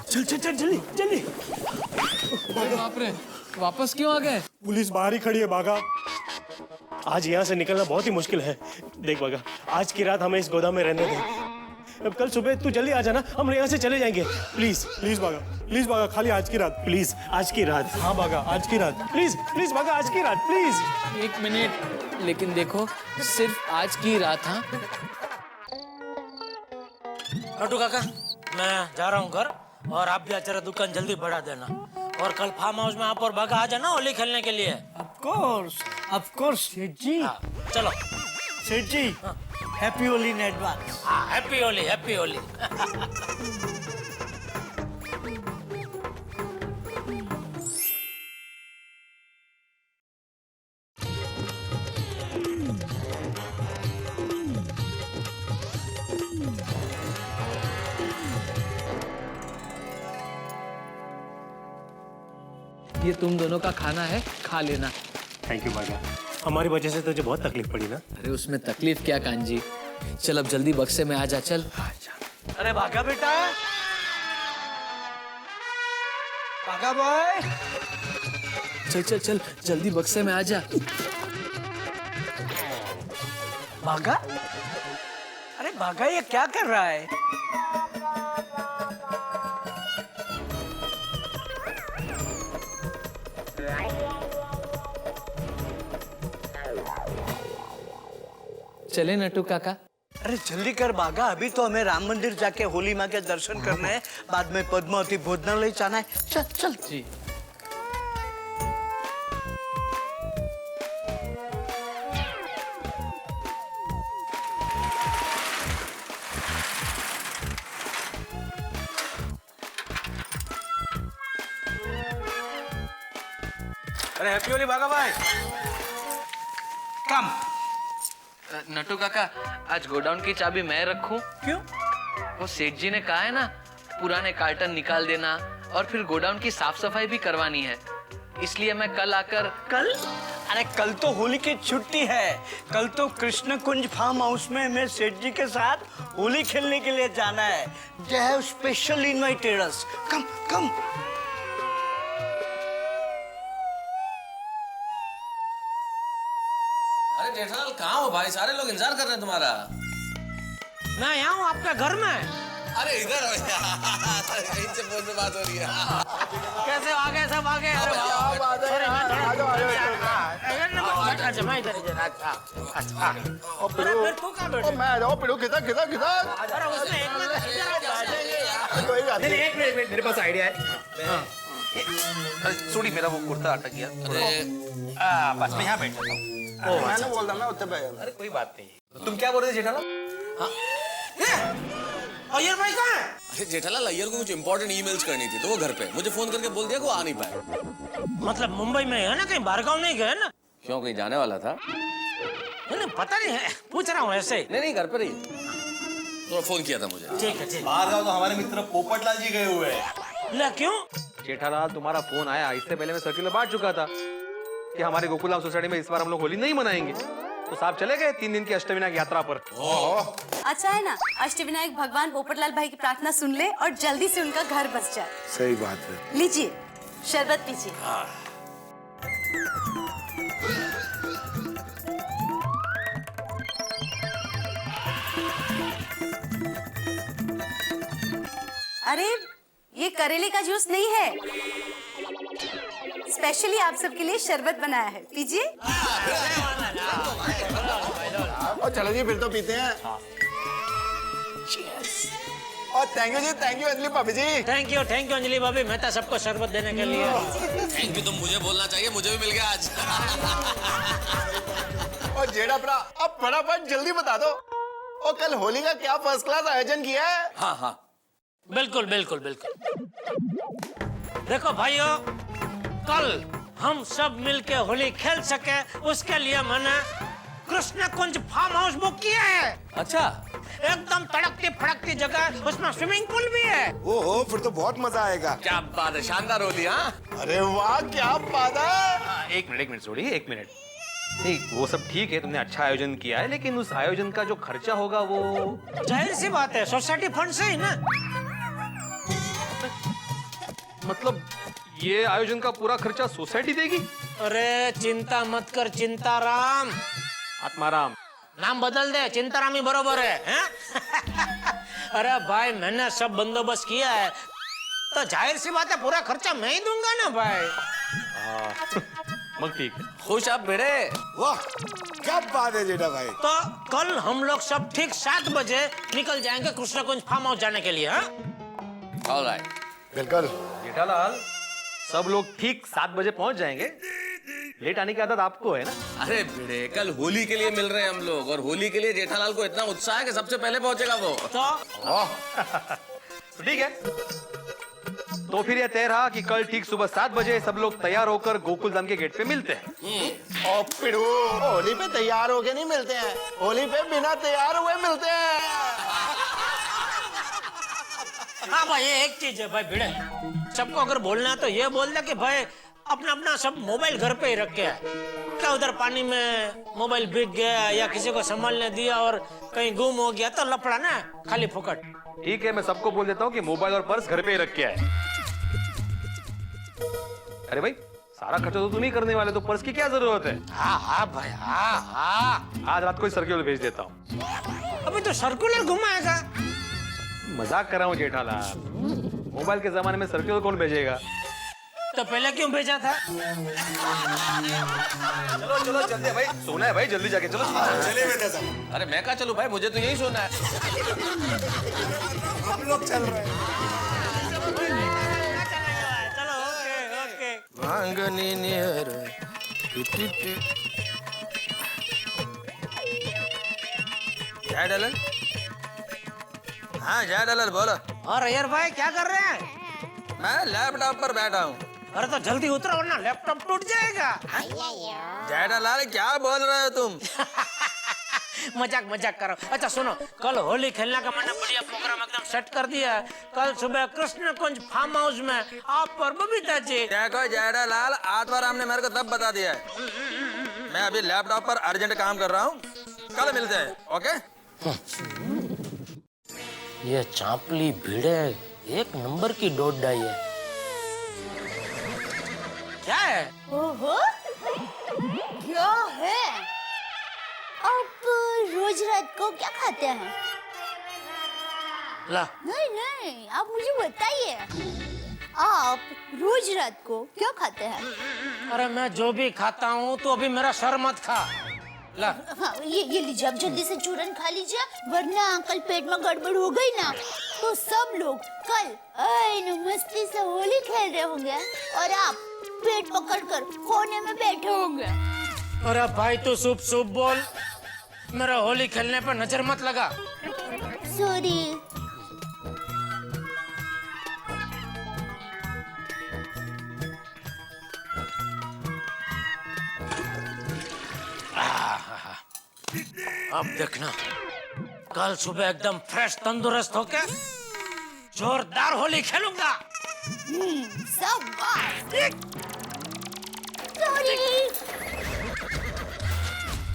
चल चल चल, जल्दी जल्दी। बाप रे, वापस क्यों आ गए? पुलिस बाहर ही खड़ी है बागा। आज यहाँ से निकलना बहुत ही मुश्किल है। देख बागा, आज की रात हमें इस गोदाम में रहने दे। अब कल सुबह तू जल्दी आ जाना, हम यहाँ से चले जाएंगे। प्लीज प्लीज बागा, प्लीज बागा, खाली आज की रात, प्लीज आज की रात। हाँ बागा, आज की रात, प्लीज प्लीज बागा, आज की रात, प्लीज। एक मिनट, लेकिन देखो सिर्फ आज की रात। हाँ नटू काका, मैं जा रहा हूँ घर, और आप भी जरा दुकान जल्दी बढ़ा देना। और कल फार्म हाउस में आप और बागा आ जाना होली खेलने के लिए। ऑफ कोर्स सेठ जी। चलो सेठ जी, happy Holi in advance. Happy Holi, happy Holi. ये तुम दोनों का खाना है, खा लेना। थैंक यू बागा, हमारी वजह से तुझे बहुत तकलीफ पड़ी ना। अरे उसमें तकलीफ क्या कांजी, चल अब जल्दी बक्से में आ जा। चल। अरे भागा बेटा, भागा बॉय। चल चल चल, जल्दी बक्से में आ जा। भागा? अरे भागा, ये क्या कर रहा है? चले नटू काका। अरे जल्दी कर भागा, अभी तो हमें राम मंदिर जाके होली माँ के दर्शन करने हैं, बाद में पद्मावती भोजनालय जाना है। चल चल जी। अरे हैप्पी होली बागा भाई। कम। नटू काका, आज गोडाउन की चाबी मैं रखूं? क्यों? वो सेठ जी ने कहा है ना, पुराने कार्टन निकाल देना और फिर गोडाउन की साफ सफाई भी करवानी है, इसलिए मैं कल आकर। कल? अरे कल तो होली की छुट्टी है। कल तो कृष्ण कुंज फार्म हाउस में हमें सेठ जी के साथ होली खेलने के लिए जाना है। They have special invited us. Come come. अरे जेठालाल कहाँ हो भाई? सारे लोग इंतजार कर रहे हैं तुम्हारा। मैं यहाँ हूँ आपके घर में। अरे इधर हो यार, यहीं से फोन पे बात हो रही है। कैसे आ गए सब? आ गए? अरे अच्छा मैं इधर मैं जाओ पिड़ू किधर किधर किधर? अरे उसने कोई बात नहीं। एक मिनट मेरे पास आइडिया है। सॉरी मेरा वो कुर्ता अटक गया। बस मैं यहाँ बैठ जाता हूँ। मैंने बोल रहा मैं उत्तर पे। अरे कोई बात नहीं। तुम क्या बोल रहे थे जेठालाल? अय्यर भाई कहाँ है? अरे जेठालाल अय्यर को कुछ इंपॉर्टेंट ईमेल्स करनी थी तो वो घर पे, मुझे फोन करके बोल दिया कि वो आ नहीं पाए। मतलब मुंबई में है ना, कहीं बाहरगांव नहीं गए ना? क्यों, कहीं जाने वाला था? नहीं पता नहीं है, पूछ रहा हूँ ऐसे। नहीं घर पर ही तो फोन किया था मुझे। ठीक है। बाहरगांव तो हमारे मित्र पोपटलाल जी गए हुए हैं। ले क्यों? जेठालाल तुम्हारा फोन आया, इससे पहले मैं सर्कुलर बांट चुका था कि हमारे गोकुलधाम सोसाइटी में इस बार हम लोग होली नहीं मनाएंगे। तो साहब चले गए 3 दिन की अष्टविनायक यात्रा पर। अच्छा है ना, अष्टविनायक भगवान पोपटलाल भाई की प्रार्थना सुन ले और जल्दी से उनका घर बस जाए। सही बात है। लीजिए शरबत पीजिए। अरे ये करेले का जूस नहीं है, स्पेशली आप सबके लिए शरबत बनाया है, पीजिए। और चलो जी फिर तो पीते हैं। और थैंक यू जी, थैंक यू अंजलि भाभी जी। थैंक यू अंजलि भाभी, मेहता सबको शरबत देने के लिए। थैंक यू तो मुझे बोलना चाहिए, मुझे भी मिल गया आज। और जेड़ा भरा अब फटाफट जल्दी बता दो, और कल होली का क्या फर्स्ट क्लास आयोजन किया है? हाँ बिल्कुल। देखो भाइयों, कल हम सब मिलके होली खेल सके उसके लिए मैंने कृष्ण कुंज फार्म हाउस बुक किया है। अच्छा, एकदम तड़कती फड़कती जगह, उसमें स्विमिंग पूल भी है। ओहो, फिर तो बहुत मजा आएगा। क्या बात है, शानदार होली। हाँ अरे वाह क्या बात है। एक मिनट सोड़ी, एक मिनट। नहीं वो सब ठीक है, तुमने अच्छा आयोजन किया है, लेकिन उस आयोजन का जो खर्चा होगा वो जाहिर सी बात है, सोसाइटी फंड से ही ना। मतलब ये आयोजन का पूरा खर्चा सोसाइटी देगी? अरे चिंता मत कर चिंताराम। आत्माराम नाम बदल दे, चिंताराम ही बरोबर है। अरे भाई मैंने सब बंदोबस्त किया है, तो जाहिर सी बात है पूरा खर्चा मैं ही दूंगा ना भाई। मग ठीक है। खुश आप बेड़े। वाह क्या बात है जेठा भाई। तो कल हम लोग सब ठीक 7 बजे निकल जाएंगे कृष्ण कुंज फार्म हाउस जाने के लिए। ऑलराइट, बिल्कुल। जेठालाल सब लोग ठीक 7 बजे पहुंच जाएंगे। लेट आने की आदत आपको है ना? अरे बेड़े, कल होली के लिए मिल रहे हैं हम लोग, और होली के लिए जेठालाल को इतना उत्साह है कि सबसे पहले पहुंचेगा वो। तो ठीक है, तो फिर ये तय रहा कि कल ठीक सुबह 7 बजे सब लोग तैयार होकर गोकुलधाम के गेट पे मिलते हैं। ओ पिड़ू, होली पे तैयार होके नहीं मिलते हैं, होली पे बिना तैयार हुए मिलते हैं। हाँ भाई, ये एक चीज है भाई भिड़े, सबको अगर बोलना है तो ये बोल दे कि भाई अपना अपना सब मोबाइल घर पे ही रख के, क्या उधर पानी में मोबाइल भीग गया या किसी को संभालने दिया और कहीं गुम हो गया तो लफड़ा ना, खाली फुकट। ठीक है, मैं सबको बोल देता हूँ कि मोबाइल और पर्स घर पे ही रख के आए। अरे भाई, सारा खर्चा तो तुम ही करने वाले, तो पर्स की क्या जरूरत है? हाँ भाई, हाँ। आज रात को सर्कुलर भेज देता हूँ। अभी तो सर्कुलर घुमाएगा। मजाक कर रहा हूँ जेठालाल, मोबाइल के जमाने में सर्कुलर कौन भेजेगा? तो पहले क्यों भेजा था? चलो जल्दी भाई, सोना है भाई, जल्दी जाके चलो। चलिए बेटा साहब। अरे मैं कहा चलूं भाई, मुझे तो यही सोना है। हम लोग चल रहे हैं। चलो ओके। मांगनी नियर जय डलल। हाँ जय डलल बोलो। और यार भाई क्या कर रहे हैं? मैं लैपटॉप पर बैठा हूँ। अरे तो जल्दी उतरो वरना लैपटॉप टूट जाएगा। जय डलल क्या बोल रहे हो तुम? मजाक करो। अच्छा सुनो, कल होली खेलने का मैंने बढ़िया प्रोग्राम एकदम सेट कर दिया है। कल सुबह कृष्ण कुंज फार्म हाउस में आप और बबीता जी। देखो जय डलल, आज बार हमने मेरे को तब बता दिया है मैं अभी लैपटॉप पर अर्जेंट काम कर रहा हूँ, कल मिलते हैं, ओके? ये चांपली भिड़े एक नंबर की डोडाई है। क्या है? ओहो, क्या है? आप रोज रात को क्या खाते हैं? ला। नहीं नहीं, आप मुझे बताइए, आप रोज रात को क्या खाते हैं? अरे मैं जो भी खाता हूँ तो अभी मेरा सर मत खा। ला। हाँ, ये लीजिए, आप जल्दी से चूरन खा लीजिए, वरना कल पेट में गड़बड़ हो गई ना तो सब लोग कल मस्ती से होली खेल रहे होंगे और आप पेट पकड़कर कोने में बैठे होंगे। अरे भाई तू शुभ शुभ बोल, मेरा होली खेलने पर नजर मत लगा। सॉरी। अब देखना, कल सुबह एकदम फ्रेश तंदुरुस्त होके जोरदार होली खेलूंगा।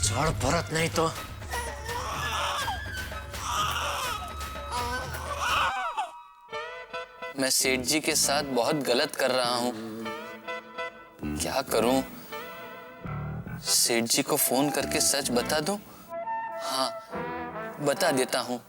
चढ़ भरत नहीं तो मैं सेठ जी के साथ बहुत गलत कर रहा हूँ। क्या करूं? सेठ जी को फोन करके सच बता दूं? हाँ, बता देता हूँ।